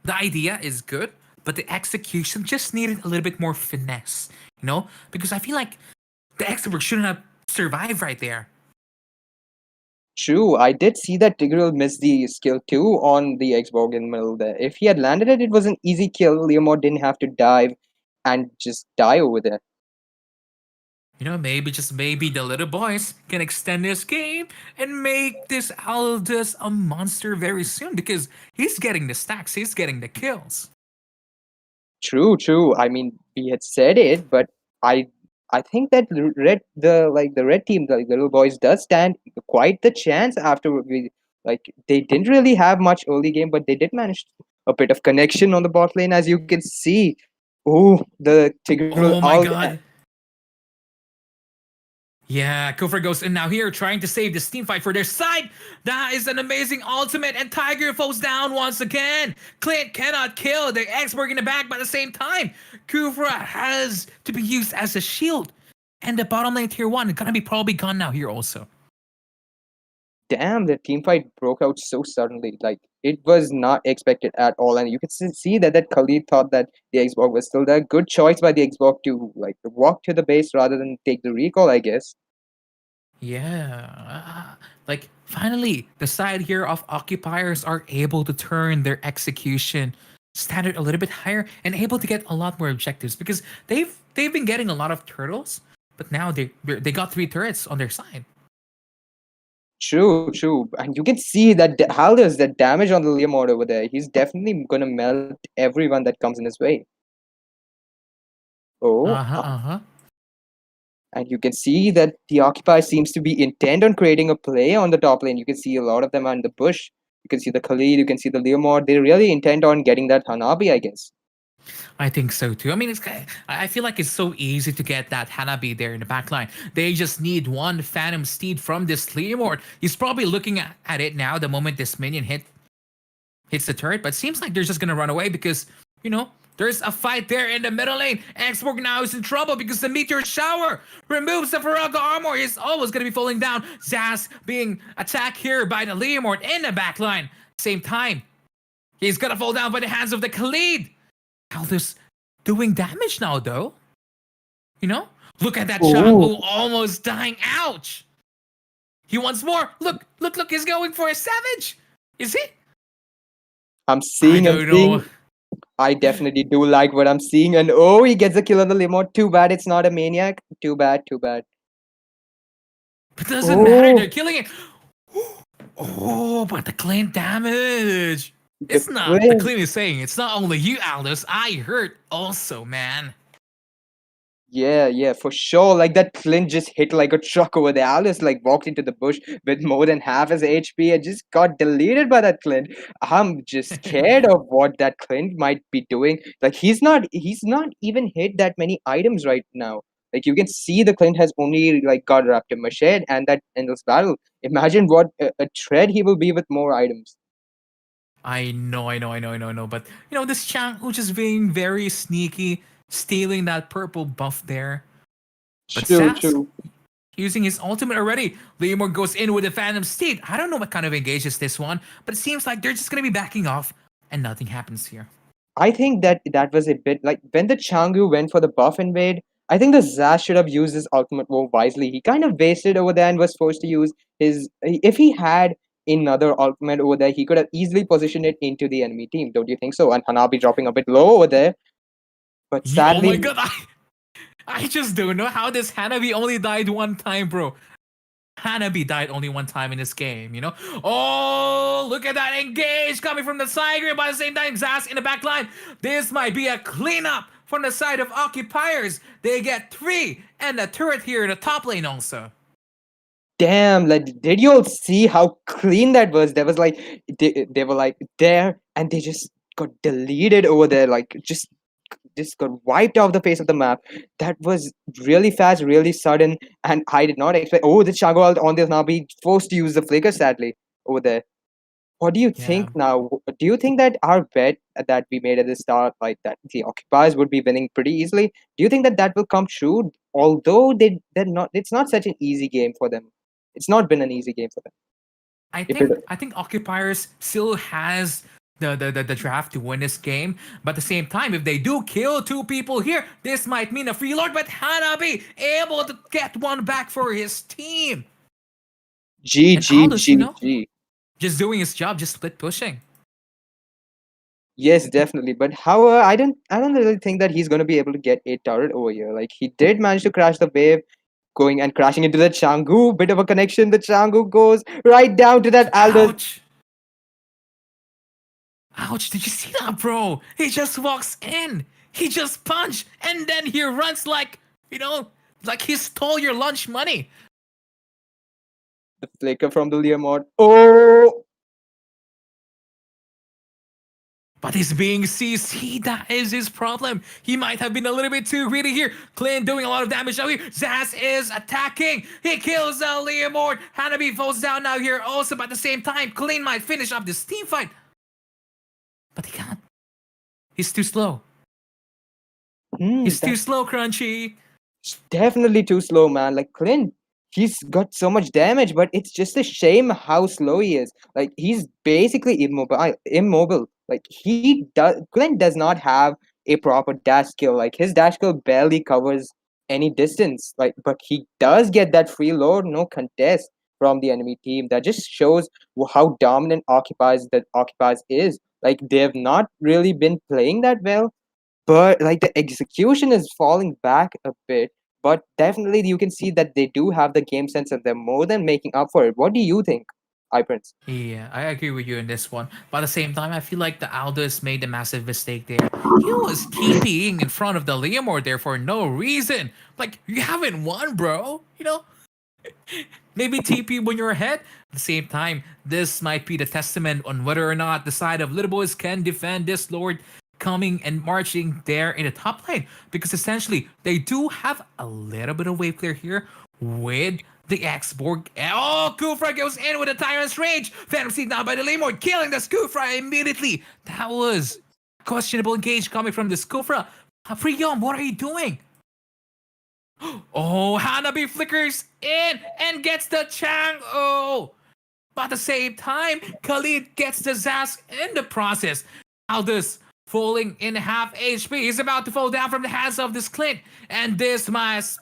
[SPEAKER 4] idea is good, but the execution just needed a little bit more finesse, you know? Because I feel like the Extrovert shouldn't have survived right there.
[SPEAKER 5] True, I did see that Tigreal missed the skill too on the Xbox in the middle there. If he had landed it, it was an easy kill. Leomord didn't have to dive and just die over there.
[SPEAKER 4] You know, maybe, just maybe, the Little Boys can extend this game and make this Aldous a monster very soon, because he's getting the stacks, he's getting the kills.
[SPEAKER 5] True. I mean, we had said it, but I think that the red team, like the Little Boys, does stand quite the chance after they didn't really have much early game, but they did manage a bit of connection on the bot lane, as you can see. Oh, the Tigreal.
[SPEAKER 4] Oh my god. Yeah, Kufra goes in now here, trying to save this team fight for their side. That is an amazing ultimate, and Tiger falls down once again. Clint cannot kill the X-Borg in the back, but at the same time, Kufra has to be used as a shield. And the bottom lane tier 1 is gonna be probably gone now here also.
[SPEAKER 5] Damn, the team fight broke out so suddenly. Like, it was not expected at all. And you could see that Khalid thought that the Xbox was still there. Good choice by the Xbox to like walk to the base rather than take the recall, I guess.
[SPEAKER 4] Yeah, like finally, the side here of Occupiers are able to turn their execution standard a little bit higher and able to get a lot more objectives, because they've been getting a lot of turtles, but now they got 3 turrets on their side.
[SPEAKER 5] True. And you can see that how there's that damage on the Leomord over there. He's definitely gonna melt everyone that comes in his way. Oh. And you can see that the Occupier seems to be intent on creating a play on the top lane. You can see a lot of them are in the bush. You can see the Khalid, you can see the Leomord. They really intend on getting that Hanabi, I guess.
[SPEAKER 4] I think so too. I mean, I feel like it's so easy to get that Hanabi there in the back line. They just need one Phantom Steed from this Leomord. He's probably looking at it now the moment this minion hits the turret, but seems like they're just gonna run away because, you know, there's a fight there in the middle lane. X-Borg now is in trouble because the Meteor Shower removes the Faraga armor. He's almost going to be falling down. Zaz being attacked here by the Leomord in the back line. Same time, he's going to fall down by the hands of the Khalid. Aldous doing damage now, though. You know? Look at that Chango almost dying. Ouch! He wants more. Look. He's going for a Savage. Is he?
[SPEAKER 5] I'm seeing a thing. I definitely do like what I'm seeing, and he gets a kill on the Leomord. Too bad it's not a maniac. Too bad.
[SPEAKER 4] It doesn't matter, they're killing it. Oh, but the clean damage. It's not, the clean is saying, it's not only you, Aldous. I hurt also, man.
[SPEAKER 5] Yeah, for sure. Like, that Clint just hit like a truck over there. Alice like walked into the bush with more than half his HP and just got deleted by that Clint. I'm just scared of what that Clint might be doing. Like, he's not even hit that many items right now. Like, you can see the Clint has only like got Raptor Machete and that endless battle. Imagine what a threat he will be with more items.
[SPEAKER 4] I know. But you know, this Chang who's just being very sneaky, stealing that purple buff there. But
[SPEAKER 5] True.
[SPEAKER 4] Using his ultimate already. Leomord goes in with a Phantom Steed. I don't know what kind of engage is this one, but it seems like they're just gonna be backing off and nothing happens here.
[SPEAKER 5] I think that was a bit like when the Changu went for the buff invade. I think the Zaz should have used his ultimate more wisely. He kind of wasted over there and was forced to use his. If he had another ultimate over there, he could have easily positioned it into the enemy team. Don't you think so? And Hanabi dropping a bit low over there. But
[SPEAKER 4] Oh my
[SPEAKER 5] sadly,
[SPEAKER 4] god, I just don't know how this Hanabi only died one time, bro. Hanabi died only one time in this game, you know? Oh, look at that engage coming from the side here. By the same time, Zas in the back line. This might be a cleanup from the side of Occupiers. They get 3 and a turret here in the top lane also.
[SPEAKER 5] damn, like, did you all see how clean that was? There was like, they were like there, and they just got deleted over there, like just got wiped off the face of the map. That was really fast, really sudden, and I did not expect. Oh, the Chago on this now be forced to use the flicker, sadly, over there. What do you think
[SPEAKER 4] Yeah.
[SPEAKER 5] now? Do you think that our bet that we made at the start, like that the occupiers would be winning pretty easily, do you think that that will come true? Although they're not, it's not such an easy game for them. It's not been an easy game for them.
[SPEAKER 4] I
[SPEAKER 5] If
[SPEAKER 4] think
[SPEAKER 5] it,
[SPEAKER 4] I think Occupiers still has the draft to win this game. But at the same time, if they do kill 2 people here, this might mean a free lord. But Hanabi able to get one back for his team. And Aldous, just doing his job, just split pushing.
[SPEAKER 5] Yes, definitely. But however, I don't really think that he's going to be able to get a turret over here. Like he did manage to crash the wave, going and crashing into the Changu. Bit of a connection. The Changu goes right down to that Aldous.
[SPEAKER 4] Ouch! Ouch! Did you see that, bro? He just walks in. He just punched, and then he runs like like he stole your lunch money.
[SPEAKER 5] The flicker from the Leomord. Oh,
[SPEAKER 4] But he's being seized. That is his problem. He might have been a little bit too greedy here. Clint doing a lot of damage out here. Zaz is attacking. He kills Leomord. Hanabi falls down now here also. But at the same time, Clint might finish off this team fight. But he can't. He's too slow. He's too slow, Crunchy.
[SPEAKER 5] definitely too slow, man. Like Clint, he's got so much damage, but it's just a shame how slow he is. Like he's basically immobile. Like Clint does not have a proper dash skill. Like his dash skill barely covers any distance. Like, but he does get that free load, no contest from the enemy team. That just shows how dominant Occupiers is. Like they have not really been playing that well, but like the execution is falling back a bit. But definitely you can see that they do have the game sense and they're more than making up for it. What do you think, iPrince?
[SPEAKER 4] Yeah, I agree with you in this one. But at the same time, I feel like the Aldous made a massive mistake there. He was TPing in front of the Leomord there for no reason. Like, you haven't won, bro. Maybe TP when you're ahead. At the same time, this might be the testament on whether or not the side of Little Boys can defend this Lord coming and marching there in the top lane. Because essentially, they do have a little bit of wave clear here with the X-Borg. Oh, Kufra goes in with a Tyrant's Rage. Phantom Seed now by the Lamor, killing the Kufra immediately. That was questionable engage coming from the Kufra. Freeyom, what are you doing? Oh, Hanabi flickers in and gets the Chang. Oh, but at the same time, Khalid gets the Zaz in the process. Aldous falling in half HP. He's about to fall down from the hands of this Clint. And this must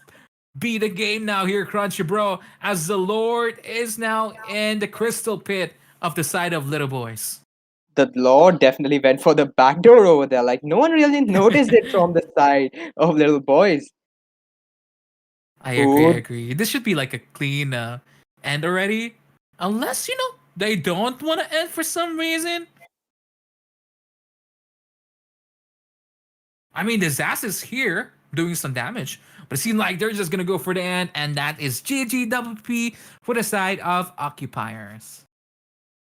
[SPEAKER 4] be the game now here, Crunchy Bro, as the Lord is now in the crystal pit of the side of Little Boys.
[SPEAKER 5] The Lord definitely went for the back door over there. Like no one really noticed it from the side of Little Boys.
[SPEAKER 4] I agree. This should be like a clean end already. Unless, they don't want to end for some reason. I mean, the Zaz is here doing some damage. But it seems like they're just going to go for the end. And that is GGWP for the side of Occupiers.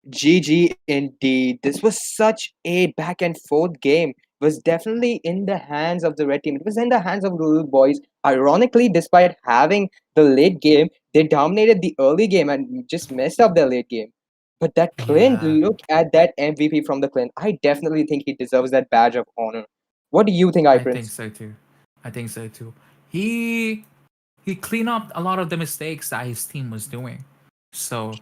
[SPEAKER 5] GG indeed. This was such a back and forth game. It was definitely in the hands of the red team. It was in the hands of the Little Boys. Ironically, despite having the late game, they dominated the early game and just messed up their late game. But that Clint, look at that MVP from the Clint. I definitely think he deserves that badge of honor. What do you think,
[SPEAKER 4] I
[SPEAKER 5] iPrince?
[SPEAKER 4] think so too. He cleaned up a lot of the mistakes that his team was doing. So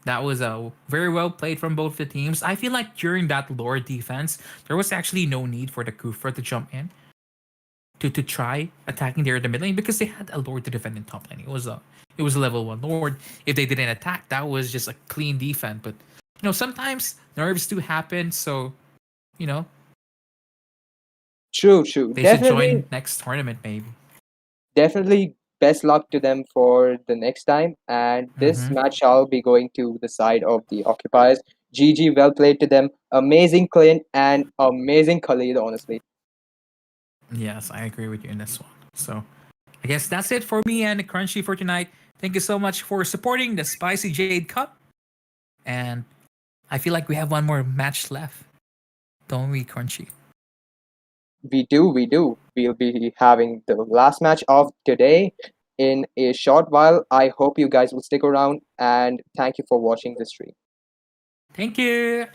[SPEAKER 4] that was very well played from both the teams. I feel like during that Lord defense, there was actually no need for the Kufra to jump in to try attacking there in the mid lane because they had a Lord to defend in top lane. It was a level 1 Lord. If they didn't attack, that was just a clean defense. But sometimes nerves do happen. So
[SPEAKER 5] True.
[SPEAKER 4] They should
[SPEAKER 5] Definitely,
[SPEAKER 4] join next tournament, maybe.
[SPEAKER 5] definitely best luck to them for the next time. And this
[SPEAKER 4] Mm-hmm.
[SPEAKER 5] match shall be going to the side of the Occupiers. GG, well played to them. Amazing Clint and amazing Khalid, honestly.
[SPEAKER 4] Yes, I agree with you in this one. So I guess that's it for me and the Crunchy for tonight. Thank you so much for supporting the Spicy Jade Cup. And I feel like we have one more match left. Don't we, Crunchy?
[SPEAKER 5] We do. We'll be having the last match of today in a short while. I hope you guys will stick around and thank you for watching the stream.
[SPEAKER 4] Thank you.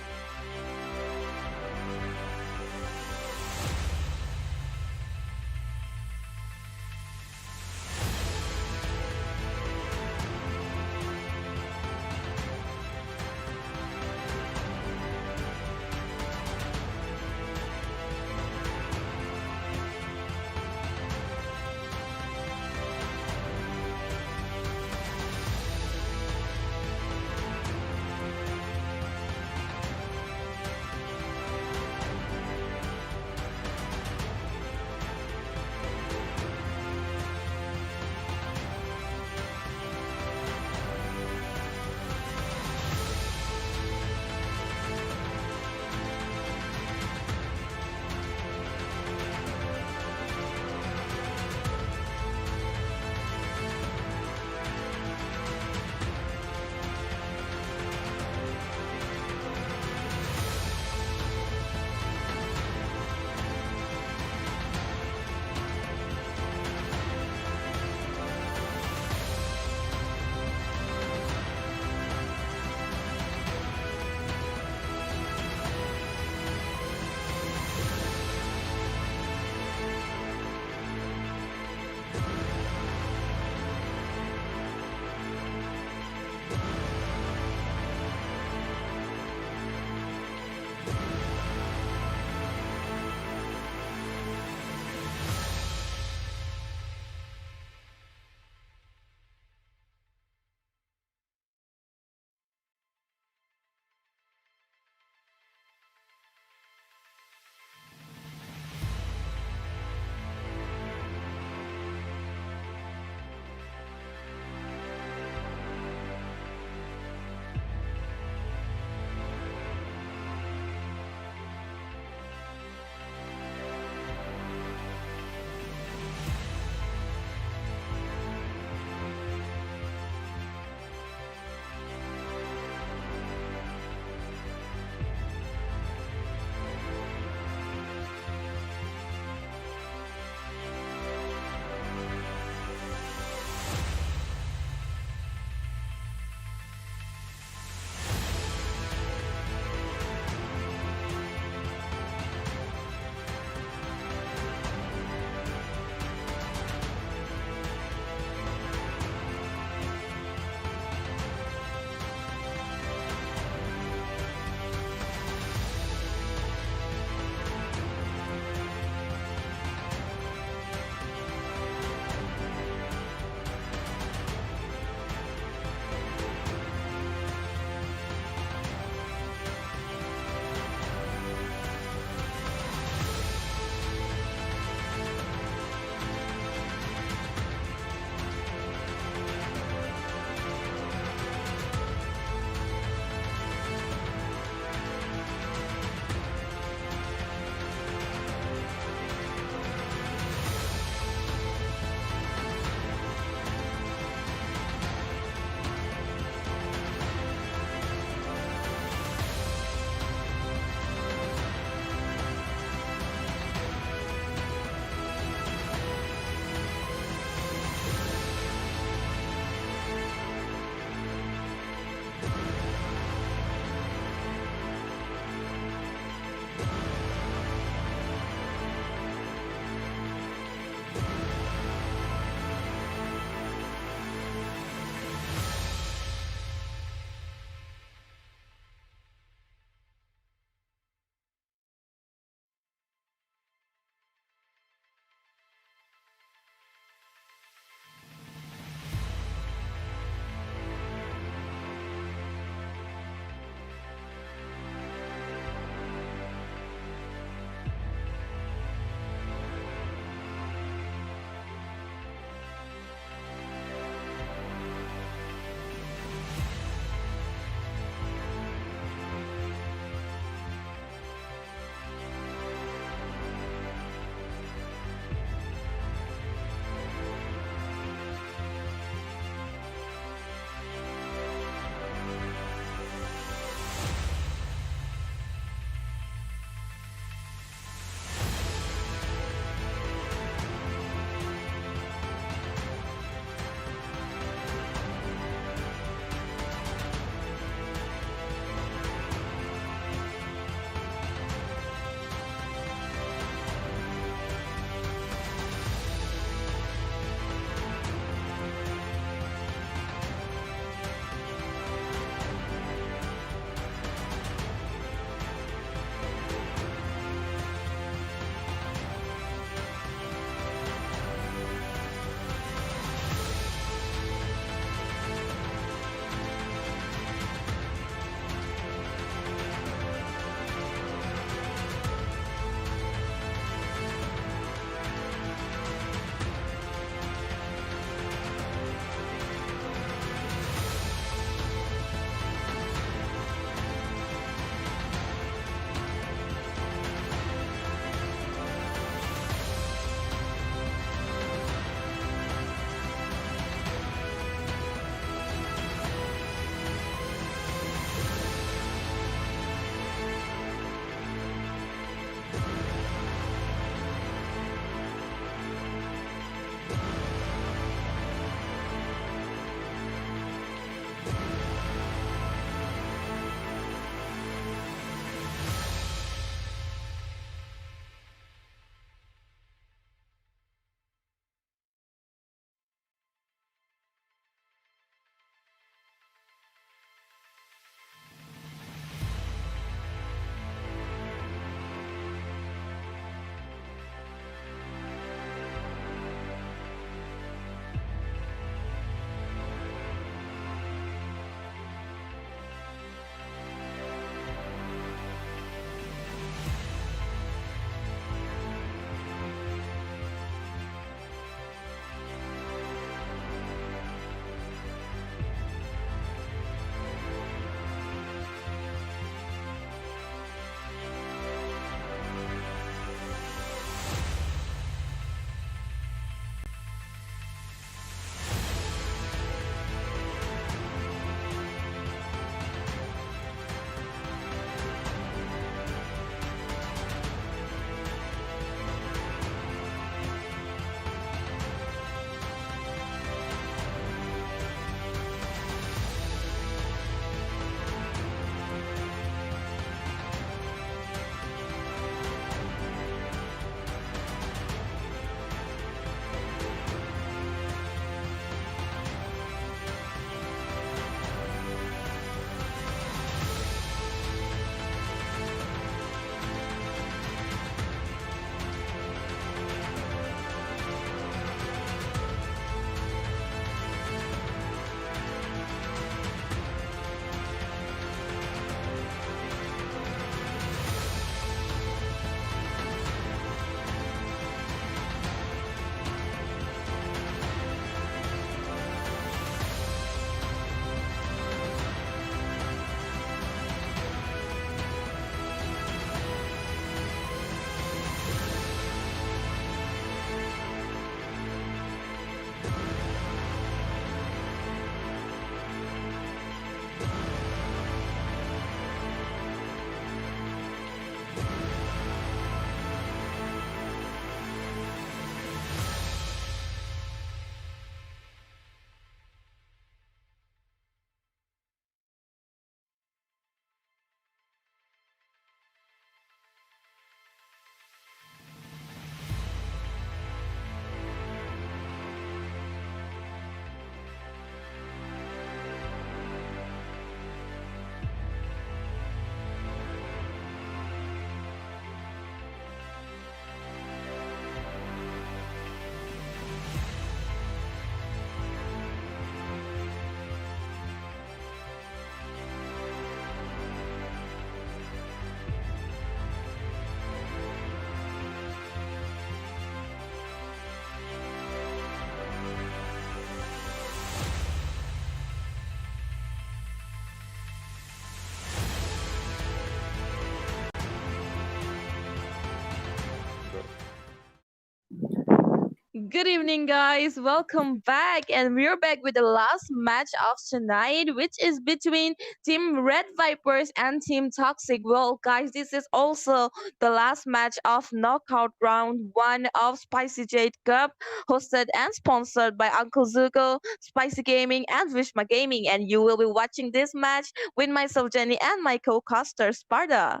[SPEAKER 6] Good evening, guys. Welcome back, and we're back with the last match of tonight, which is between Team Red Vipers and Team Toxic. Well, guys, this is also the last match of Knockout Round 1 of Spicy Jade Cup, hosted and sponsored by Uncle Zuko, Spicy Gaming, and Vishma Gaming. And you will be watching this match with myself, Jenny, and my co-caster, Sparta.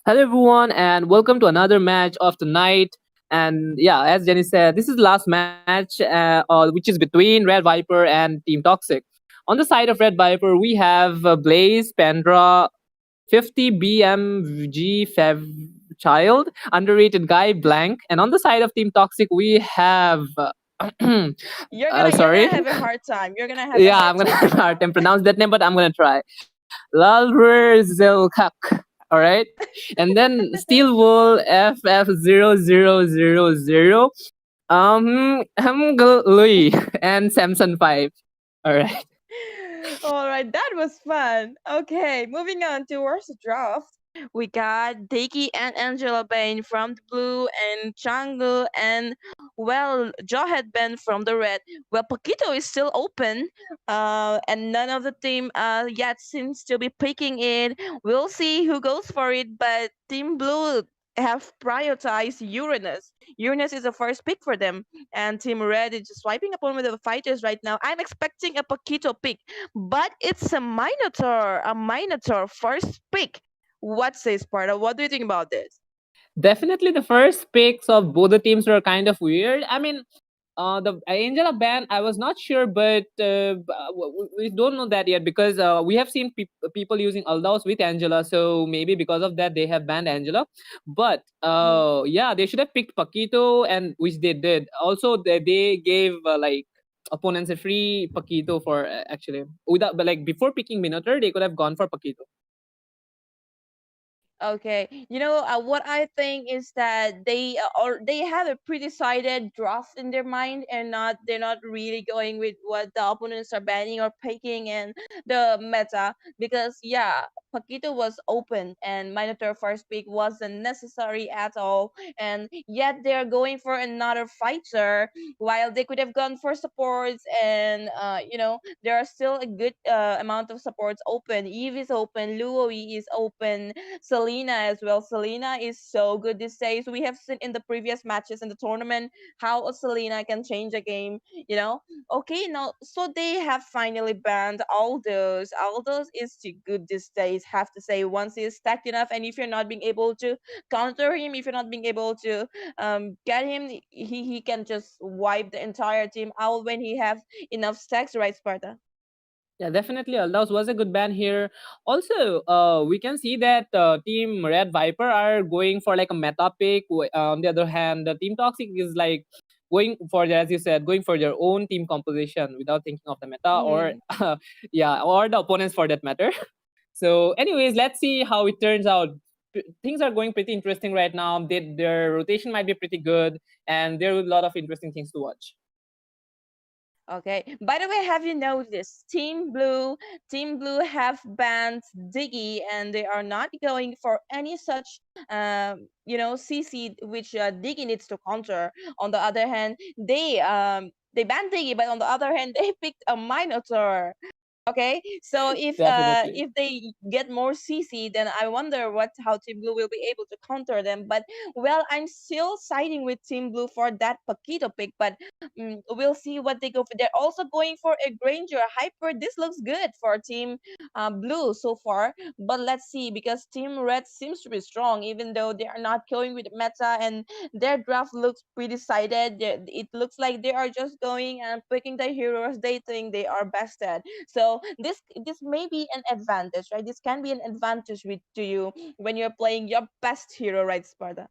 [SPEAKER 7] Hello, everyone, and welcome to another match of the night. And yeah, as Jenny said, this is the last match, which is between Red Viper and Team Toxic. On the side of Red Viper, we have Blaze, Pandra, 50 BMG Fev Child, underrated guy, Blank. And on the side of Team Toxic, we have.
[SPEAKER 6] You're
[SPEAKER 7] Sorry.
[SPEAKER 6] gonna have a hard time. You're gonna have
[SPEAKER 7] Yeah, I'm gonna have a hard time pronounce that name, but I'm gonna try. Lalwer Zelkak. All right, and then Steel Wool FF0000, Louis and Samson 5. All right.
[SPEAKER 6] All right, that was fun. Okay, moving on towards the draft. We got Deki and Angela Bain from the blue, and Changu and, well, Jawhead Ben from the red. Well, Paquito is still open, and none of the team yet seems to be picking it. We'll see who goes for it, but Team Blue have prioritized Uranus. Uranus is the first pick for them, and Team Red is just swiping upon with the fighters right now. I'm expecting a Paquito pick, but it's a Minotaur first pick. What says Sparta? What do you think about this?
[SPEAKER 7] Definitely, the first picks of both the teams were kind of weird. I mean, the Angela ban, I was not sure, but we don't know that yet because we have seen people using Aldaus with Angela, so maybe because of that they have banned Angela. But yeah, they should have picked Paquito, and which they did. Also, they gave like opponents a free Paquito for actually without, but like before picking Minotaur, they could have gone for Paquito.
[SPEAKER 6] Okay, what I think is that they have a pre-decided draft in their mind, and they're not really going with what the opponents are banning or picking and the meta, because yeah, Paquito was open and Minotaur first pick wasn't necessary at all, and yet they're going for another fighter while they could have gone for supports, and there are still a good amount of supports open. Eve is open, Luo is open, Selena as well. Selena is so good these days. We have seen in the previous matches in the tournament how a Selena can change a game, Okay, now, so they have finally banned Aldous. Aldous is too good these days, have to say. Once he's stacked enough, and if you're not being able to counter him, if you're not being able to get him, he can just wipe the entire team out when he have enough stacks, right, Sparta?
[SPEAKER 7] Yeah, definitely. Aldaus was a good ban here. Also, we can see that Team Red Viper are going for like a meta pick. On the other hand, the Team Toxic is like going for, as you said, going for their own team composition without thinking of the meta or yeah, or the opponents for that matter. So, anyways, let's see how it turns out. Things are going pretty interesting right now. Their rotation might be pretty good, and there are a lot of interesting things to watch.
[SPEAKER 6] Okay. By the way, have you noticed Team Blue have banned Diggy, and they are not going for any such CC which Diggy needs to counter. On the other hand, they banned Diggy, but on the other hand, they picked a Minotaur. Okay, so if
[SPEAKER 7] Definitely.
[SPEAKER 6] they get more CC, then I wonder how Team Blue will be able to counter them. But well, I'm still siding with Team Blue for that Paquito pick, but we'll see what they go for. They're also going for a Granger Hyper. This looks good for Team Blue so far, but let's see, because Team Red seems to be strong, even though they are not going with meta, and their draft looks pretty decided. It looks like they are just going and picking the heroes they think they are best at. So this may be an advantage, right? This can be an advantage to you when you're playing your best hero, right, Sparta?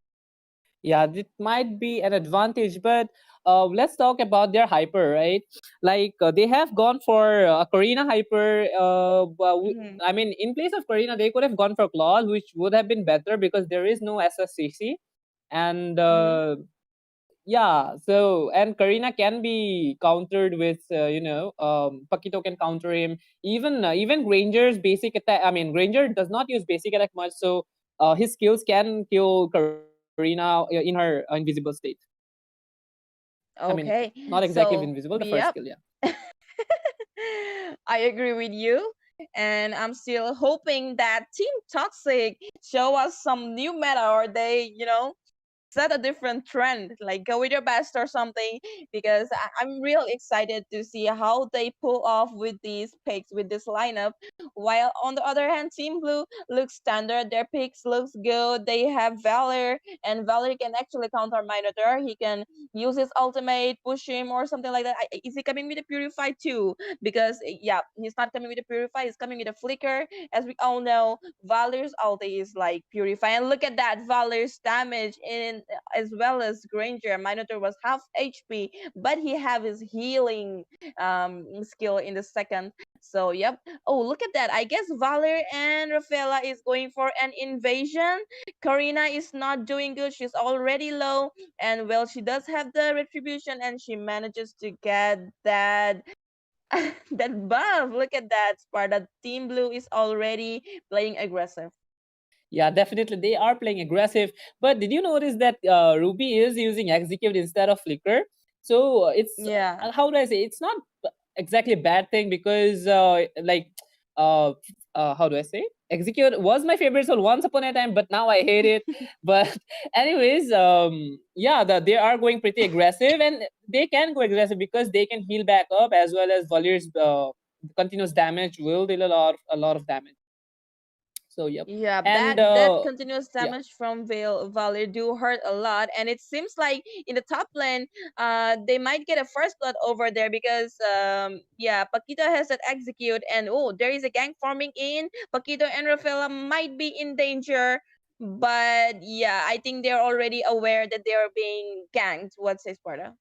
[SPEAKER 7] Yeah, it might be an advantage, but let's talk about their hyper, right? Like they have gone for Karina hyper. I mean, in place of Karina, they could have gone for Claws, which would have been better because there is no SSCC, and yeah. So and Karina can be countered with Paquito can counter him. Even Granger's basic attack. I mean, Granger does not use basic attack much, so his skills can kill Karina in her invisible state. I mean,
[SPEAKER 6] Okay,
[SPEAKER 7] not exactly
[SPEAKER 6] so
[SPEAKER 7] invisible. The first
[SPEAKER 6] yep.
[SPEAKER 7] skill, yeah.
[SPEAKER 6] I agree with you. And I'm still hoping that Team Toxic show us some new meta, or they, set a different trend, like go with your best or something, because I'm real excited to see how they pull off with these picks, with this lineup. While on the other hand, Team Blue looks standard. Their picks looks good. They have Valor, and Valor can actually counter Minotaur. He can use his ultimate, push him or something like that. Is he coming with a Purify too? Because yeah, he's not coming with a Purify. He's coming with a Flicker. As we all know, Valor's ulti is like Purify, and look at that, Valor's damage in as well as Granger. Minotaur was half HP, but he have his healing skill in the second. So yep. Oh, look at that. I guess Valor and Rafaela is going for an invasion. Karina is not doing good. She's already low, and well, she does have the retribution, and she manages to get that that buff. Look at that, Sparta. Team Blue is already playing aggressive.
[SPEAKER 7] Yeah, definitely they are playing aggressive. But did you notice that Ruby is using execute instead of flicker? So it's
[SPEAKER 6] Yeah.
[SPEAKER 7] how do I say? It's not exactly a bad thing, because how do I say? Execute was my favorite soul once upon a time, but now I hate it. But anyways, yeah, they are going pretty aggressive, and they can go aggressive because they can heal back up, as well as Valir's continuous damage will deal a lot of damage. So yep.
[SPEAKER 6] Yeah,
[SPEAKER 7] And
[SPEAKER 6] that continuous
[SPEAKER 7] yeah,
[SPEAKER 6] damage from Valor do hurt a lot, and it seems like in the top lane, they might get a first blood over there, because yeah, Paquito has that execute, and oh, there is a gang forming in. Paquito and Rafaela might be in danger, but yeah, I think they're already aware that they're being ganked. What says Sparta?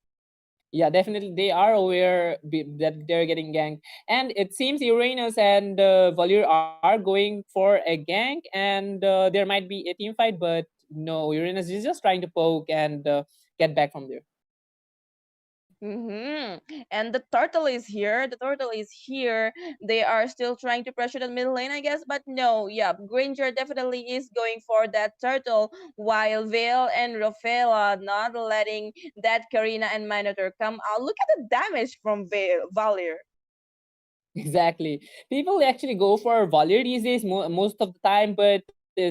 [SPEAKER 7] yeah, definitely they are aware that they're getting ganked, and it seems Uranus and Valir are going for a gank, and there might be a team fight, but no, Uranus is just trying to poke and get back from there.
[SPEAKER 6] And the turtle is here. The turtle is here. They are still trying to pressure the middle lane, I guess, but no. Yeah, Granger definitely is going for that turtle, while Vale and Rafaela not letting that Karina and Minotaur come out. Look at the damage from Valir.
[SPEAKER 7] Exactly. People actually go for Valir these days most of the time, but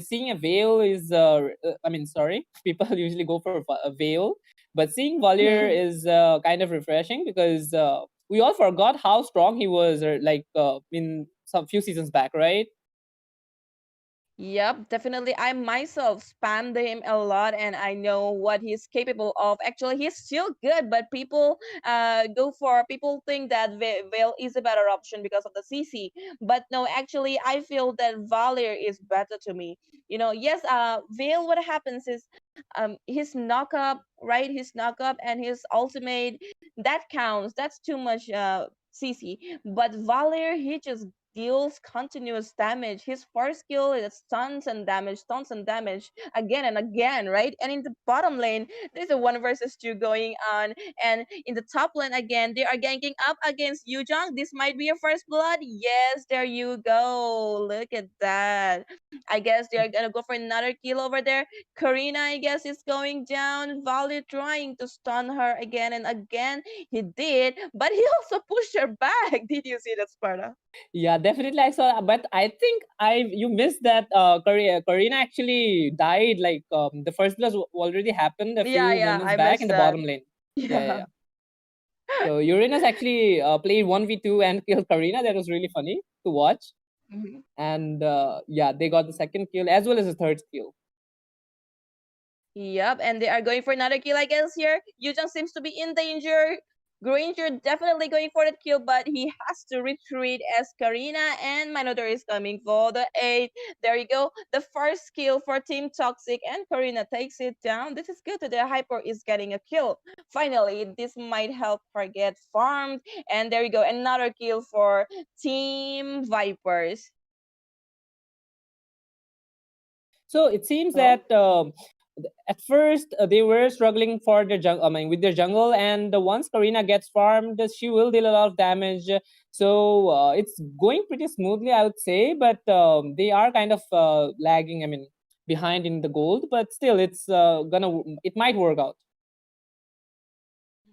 [SPEAKER 7] seeing a Veil is, I mean, sorry, people usually go for a Veil, but seeing Valir is kind of refreshing, because we all forgot how strong he was, in some few seasons back, right?
[SPEAKER 6] Yep, definitely. I myself spammed him a lot, and I know what he's capable of. Actually, he's still good, but people think that Vale is a better option because of the CC. But no, actually, I feel that Valir is better to me. Yes, Vale, what happens is his knockup, right? His knockup and his ultimate, that counts. That's too much CC. But Valir, he just deals continuous damage. His first skill is stuns and damage again and again, right? And in the bottom lane, there's a 1 versus 2 going on. And in the top lane again, they are ganking up against Yujong. This might be your first blood. Yes, there you go. Look at that. I guess they're gonna go for another kill over there. Karina, I guess, is going down. Vali trying to stun her again and again. He did, but he also pushed her back. Did you see that, Sparta?
[SPEAKER 7] Yeah, definitely I saw, but I think you missed that Karina actually died, like the first blast already happened a few
[SPEAKER 6] Yeah,
[SPEAKER 7] moments
[SPEAKER 6] I
[SPEAKER 7] back in
[SPEAKER 6] missed
[SPEAKER 7] the
[SPEAKER 6] that.
[SPEAKER 7] bottom lane.
[SPEAKER 6] Yeah.
[SPEAKER 7] So Uranus actually played 1v2 and killed Karina. That was really funny to watch. And yeah, they got the second kill as well as the third kill.
[SPEAKER 6] Yep, and they are going for another kill, I guess, here. Yujong seems to be in danger. Granger definitely going for that kill, but he has to retreat as Karina and Minotaur is coming for the 8. There you go. The first kill for Team Toxic, and Karina takes it down. This is good. The Hyper is getting a kill. Finally, this might help her get farmed. And there you go. Another kill for Team Viperz.
[SPEAKER 7] So it seems that at first they were struggling for their jungle. I mean, with their jungle, and once Karina gets farmed, she will deal a lot of damage. So it's going pretty smoothly, I would say. But they are kind of lagging. I mean, behind in the gold. But still, it might work out.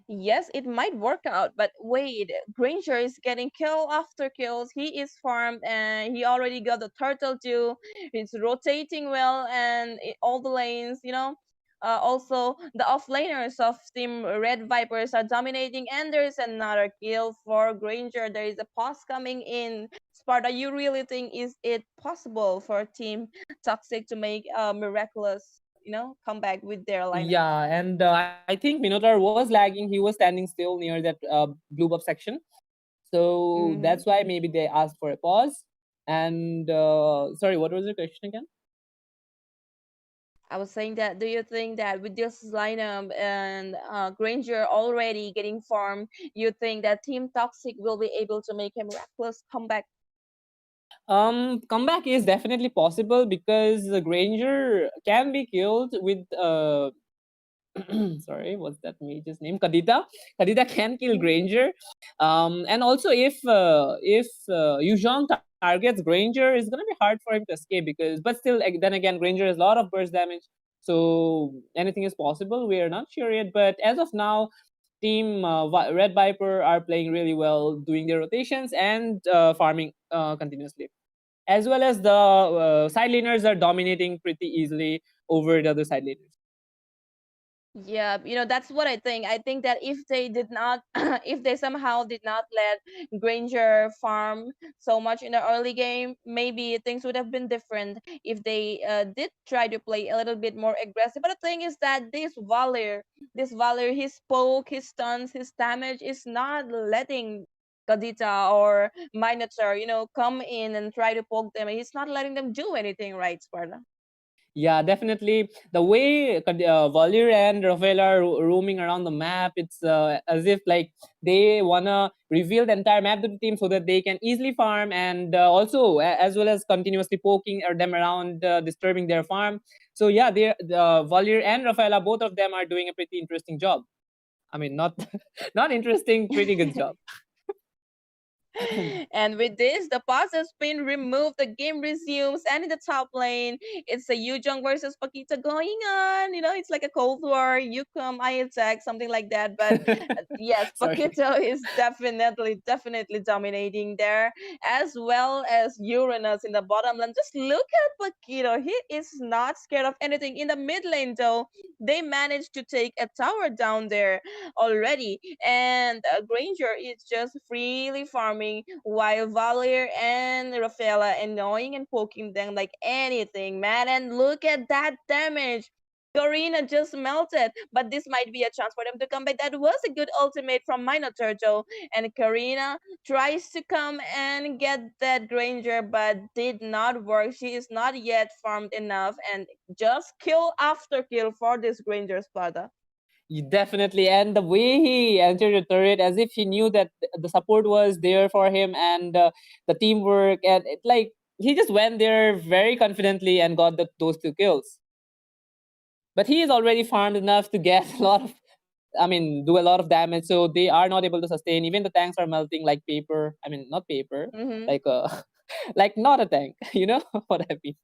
[SPEAKER 6] Yes, it might work out, but wait, Granger is getting kill after kills. He is farmed and he already got the turtle too. It's rotating well and all the lanes, you know. Also, the offlaners of Team Red Vipers are dominating, and there is another kill for Granger. There is a pause coming in. Sparta, you really think is it possible for Team Toxic to make a miraculous, comeback with their lineup?
[SPEAKER 7] Yeah, and I think Minotaur was lagging. He was standing still near that blue buff section. So
[SPEAKER 6] Mhm.
[SPEAKER 7] that's why maybe they asked for a pause. And sorry, what was your question again?
[SPEAKER 6] I was saying that, do you think that with this lineup and Granger already getting farmed, you think that Team Toxic will be able to make a miraculous comeback?
[SPEAKER 7] Comeback is definitely possible because the Granger can be killed with sorry, what's that mage's name? Kadita. Kadita can kill Granger. And also if Yuzhong targets Granger, it's gonna be hard for him to escape because, but still, then again, Granger has a lot of burst damage, so anything is possible. We are not sure yet, but as of now, Team Red Viper are playing really well, doing their rotations and farming continuously, as well as the side laners are dominating pretty easily over the other side laners.
[SPEAKER 6] Yeah, that's what I think. I think that if they did not, if they somehow did not let Granger farm so much in the early game, maybe things would have been different if they did try to play a little bit more aggressive. But the thing is that this Valir, his poke, his stuns, his damage is not letting Kadita or Minotaur, come in and try to poke them. He's not letting them do anything, right, Sparta?
[SPEAKER 7] Yeah, definitely. The way Valir and Rafael are roaming around the map, it's as if like they wanna reveal the entire map to the team so that they can easily farm, and also as well as continuously poking them around, disturbing their farm. So yeah, they Valir and Rafaela, both of them are doing a pretty interesting job. I mean, not not interesting, pretty good job.
[SPEAKER 6] And with this, the pause has been removed. The game resumes, and in the top lane, it's a Yujong versus Pakita going on. It's like a Cold War. You come, I attack, something like that. But yes,
[SPEAKER 7] Sorry.
[SPEAKER 6] Pakito is definitely dominating there, as well as Uranus in the bottom lane. Just look at Pakito. He is not scared of anything. In the mid lane, though, they managed to take a tower down there already, and Granger is just freely farming while Valir and Rafaela annoying and poking them like anything, man. And look at that damage. Karina just melted, but this might be a chance for them to come back. That was a good ultimate from Minotaur, and Karina tries to come and get that Granger, but did not work. She is not yet farmed enough, and just kill after kill for this Granger, Sparta.
[SPEAKER 7] Definitely, and the way he entered the turret, as if he knew that the support was there for him, and the teamwork, and like he just went there very confidently and got those 2 kills. But he is already farmed enough to get a lot of, I mean, do a lot of damage. So they are not able to sustain. Even the tanks are melting like paper. I mean, not paper,
[SPEAKER 6] Mm-hmm.
[SPEAKER 7] like like not a tank. You know what I mean?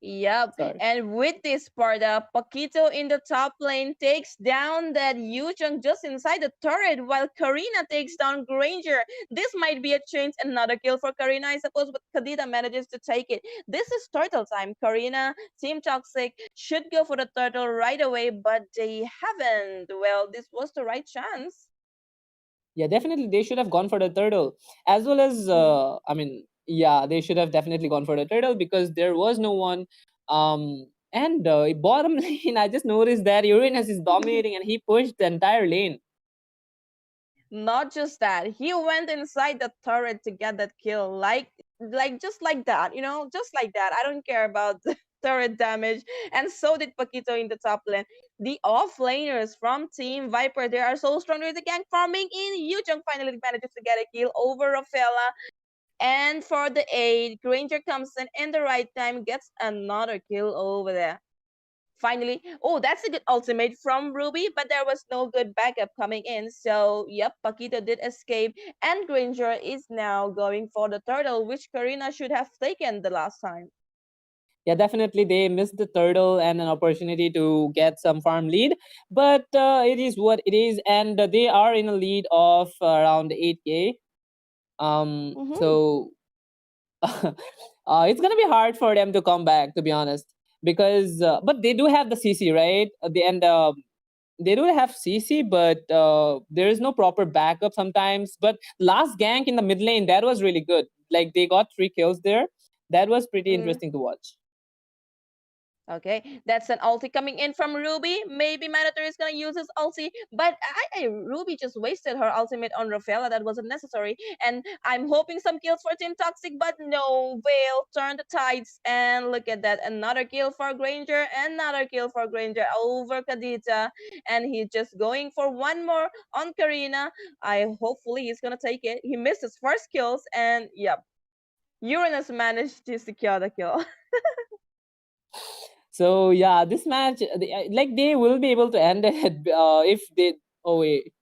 [SPEAKER 6] Yep.
[SPEAKER 7] Sorry.
[SPEAKER 6] And with this Sparta, Paquito in the top lane takes down that Yuchung just inside the turret while Karina takes down Granger. This might be a change, another kill for Karina, I suppose, but Kadita manages to take it. This is turtle time. Karina, Team Toxic, should go for the turtle right away, but they haven't. Well, this was the right chance.
[SPEAKER 7] Yeah, definitely they should have gone for the turtle, as well as I mean, yeah, they should have definitely gone for the turtle because there was no one. And bottom lane, I just noticed that Uranus is dominating and he pushed the entire lane.
[SPEAKER 6] Not just that, he went inside the turret to get that kill, like just like that, just like that. I don't care about the turret damage, and so did Paquito in the top lane. The offlaners from Team Viper, they are so strong with the gank farming in. Yujong finally manages to get a kill over Rafaela, and for the aid, Granger comes in the right time, gets another kill over there. Finally, oh, that's a good ultimate from Ruby, but there was no good backup coming in. So, yep, Paquito did escape, and Granger is now going for the turtle, which Karina should have taken the last time.
[SPEAKER 7] Yeah, definitely they missed the turtle and an opportunity to get some farm lead, but it is what it is, and they are in a lead of around 8k. So it's gonna be hard for them to come back, to be honest, because but they do have the CC, right? They do have CC, but there is no proper backup sometimes. But last gank in the mid lane, that was really good. Like they got 3 kills there. That was pretty interesting to watch.
[SPEAKER 6] Okay, that's an ulti coming in from Ruby. Maybe Minotaur is gonna use his ulti, but Ruby just wasted her ultimate on Rafaela. That wasn't necessary. And I'm hoping some kills for Team Toxic, but no. Vale turned the tides, and look at that. Another kill for Granger, another kill for Granger over Kadita, and he's just going for one more on Karina. Hopefully he's gonna take it. He missed his first kills, and yep, Uranus managed to secure the kill.
[SPEAKER 7] So yeah, this match, like they will be able to end it if they. Oh wait.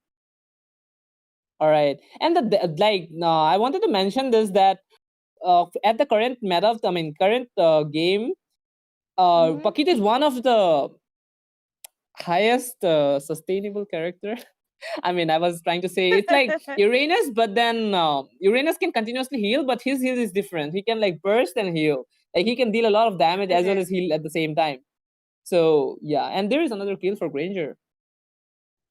[SPEAKER 7] All right, and like no, I wanted to mention this that at the current meta, current game, Pakit is one of the highest sustainable character. I mean, I was trying to say it's like Uranus, but then Uranus can continuously heal, but his heal is different. He can like burst and heal. Like he can deal a lot of damage as well as heal at the same time. So yeah, and there is another kill for Granger.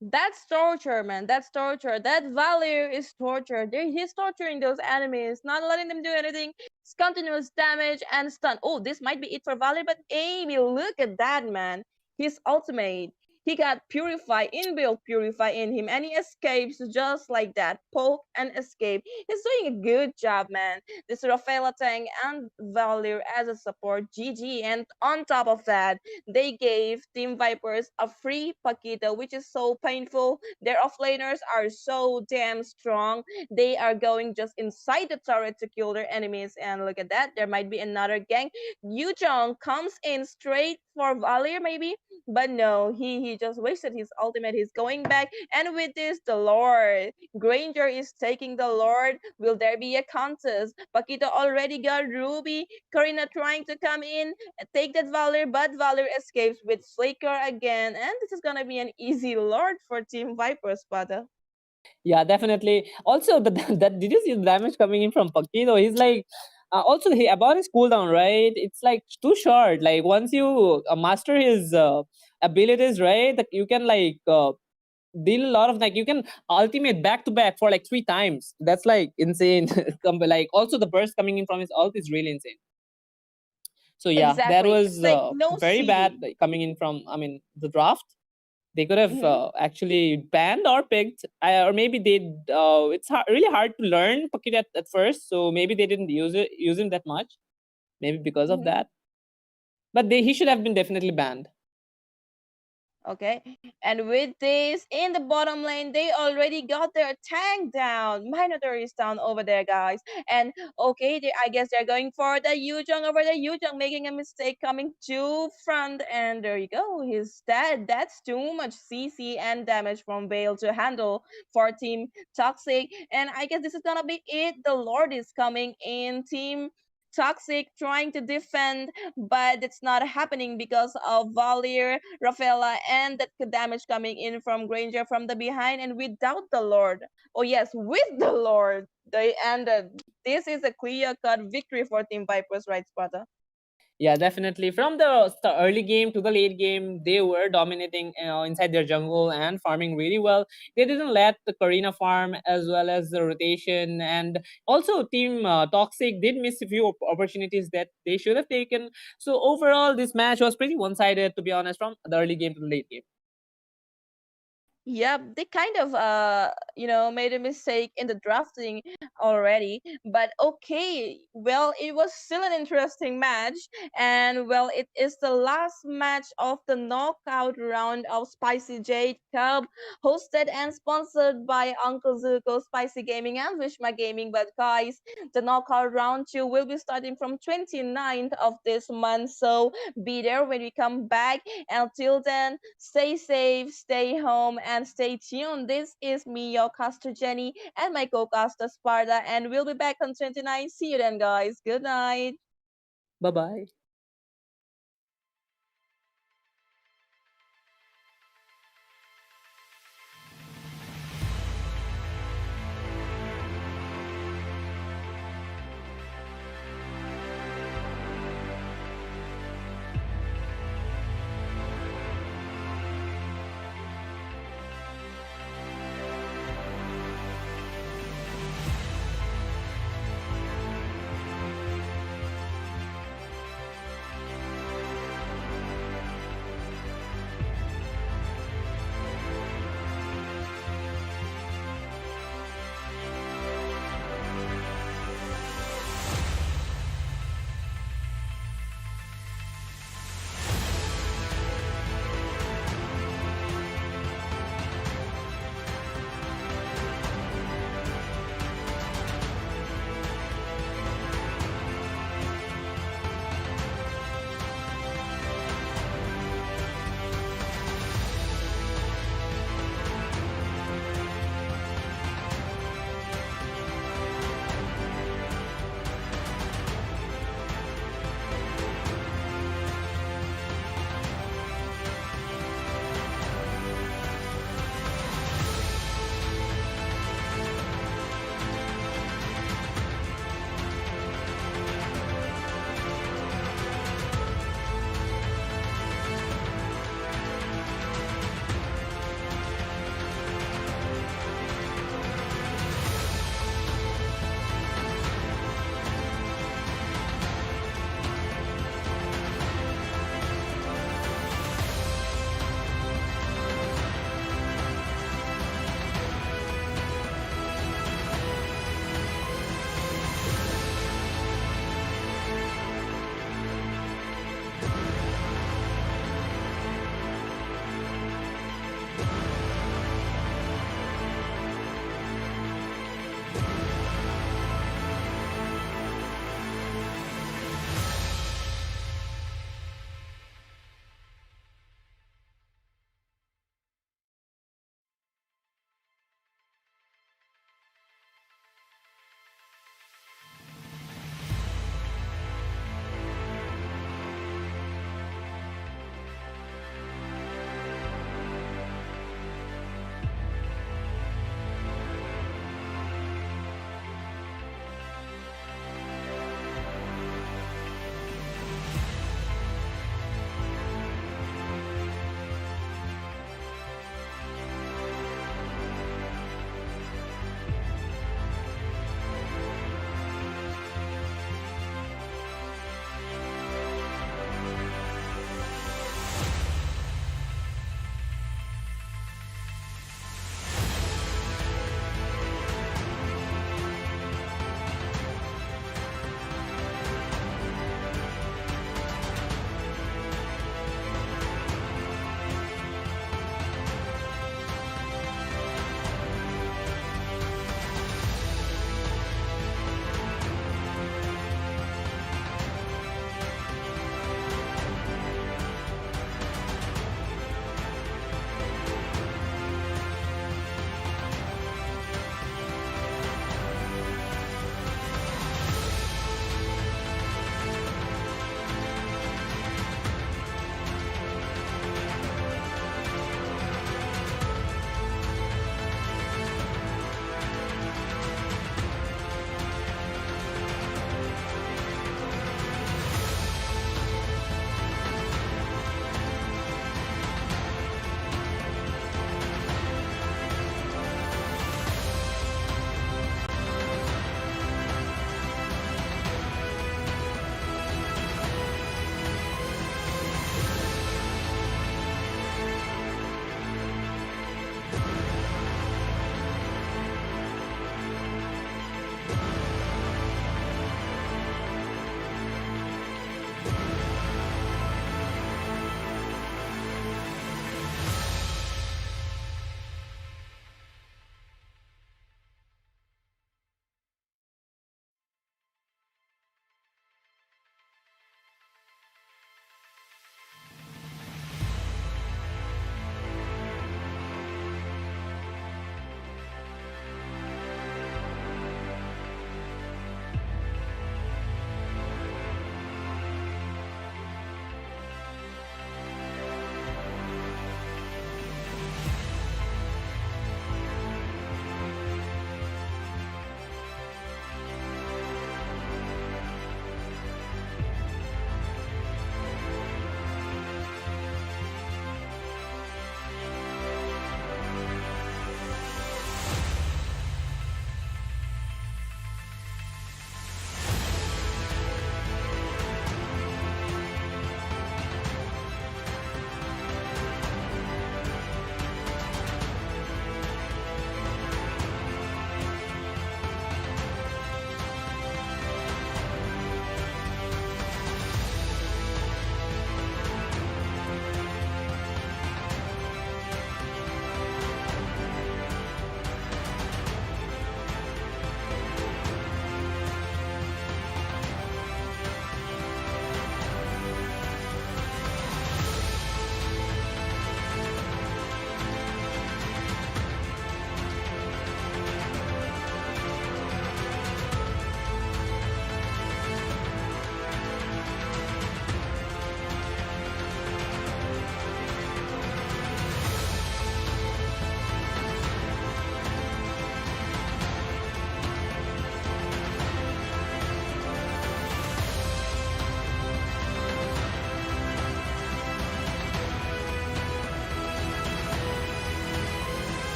[SPEAKER 6] That's torture, man. That's torture. That Valier is torture. He's torturing those enemies, not letting them do anything. It's continuous damage and stun. Oh, this might be it for Valier, but Amy, look at that, man. His ultimate. He got Purify, inbuilt Purify in him, and he escapes just like that. Poke and escape. He's doing a good job, man. This Rafaela tank and Valier as a support, GG. And on top of that, they gave Team Viperz a free Paquita, which is so painful. Their offlaners are so damn strong. They are going just inside the turret to kill their enemies. And look at that, there might be another gang. Yujong comes in straight for Valier, maybe, but no, he just wasted his ultimate. He's going back, and with this, the Lord Granger is taking the Lord. Will there be a contest? Paquito already got Ruby. Karina trying to come in, take that Valor, but Valor escapes with Flicker again, and this is gonna be an easy Lord for Team Viperz, Pada.
[SPEAKER 7] Yeah, definitely. Also, that did you see the damage coming in from Paquito? He's like, also about his cooldown, right? It's like too short. Like once you master his abilities, right, that you can like deal a lot of, like you can ultimate back to back for like 3 times. That's like insane. Like also the burst coming in from his ult is really insane. So yeah,
[SPEAKER 6] Exactly.
[SPEAKER 7] that was
[SPEAKER 6] Like, no
[SPEAKER 7] very
[SPEAKER 6] CD.
[SPEAKER 7] bad, like, coming in from the draft. They could have actually banned or picked, or maybe they. It's really hard to learn Pakit at first, so maybe they didn't use him that much. Maybe because of that. But he should have been definitely banned.
[SPEAKER 6] Okay, and with this in the bottom lane, they already got their tank down. Minotaur is down over there, guys. And okay, I guess they're going for the Yujong over there. Yujong making a mistake, coming to front, and there you go. He's dead. That's too much CC and damage from Vale to handle for Team Toxic. And I guess this is gonna be it. The Lord is coming in. Team Toxic trying to defend, but it's not happening because of Valier, Rafaela, and that damage coming in from Granger from the behind. And without the Lord, oh yes, with the Lord, they ended. This is a clear-cut victory for Team Viperz, right, Sparta?
[SPEAKER 7] Yeah, definitely. From the early game to the late game, they were dominating inside their jungle and farming really well. They didn't let the Karina farm as well as the rotation. And also, Team Toxic did miss a few opportunities that they should have taken. So, overall, this match was pretty one sided, to be honest, from the early game to the late game.
[SPEAKER 6] Yep, they kind of made a mistake in the drafting already, but okay, well, it was still an interesting match, and well, it is the last match of the knockout round of Spicy Jade Cup, hosted and sponsored by Uncle Zuko, Spicy Gaming, and Wishma Gaming. But guys, the knockout round 2 will be starting from 29th of this month, so be there when we come back. Until then, stay safe, stay home, and stay tuned. This is me, your caster Jenny, and my co-caster Sparta, and we'll be back on 29. See you then, guys. Good night.
[SPEAKER 7] Bye bye.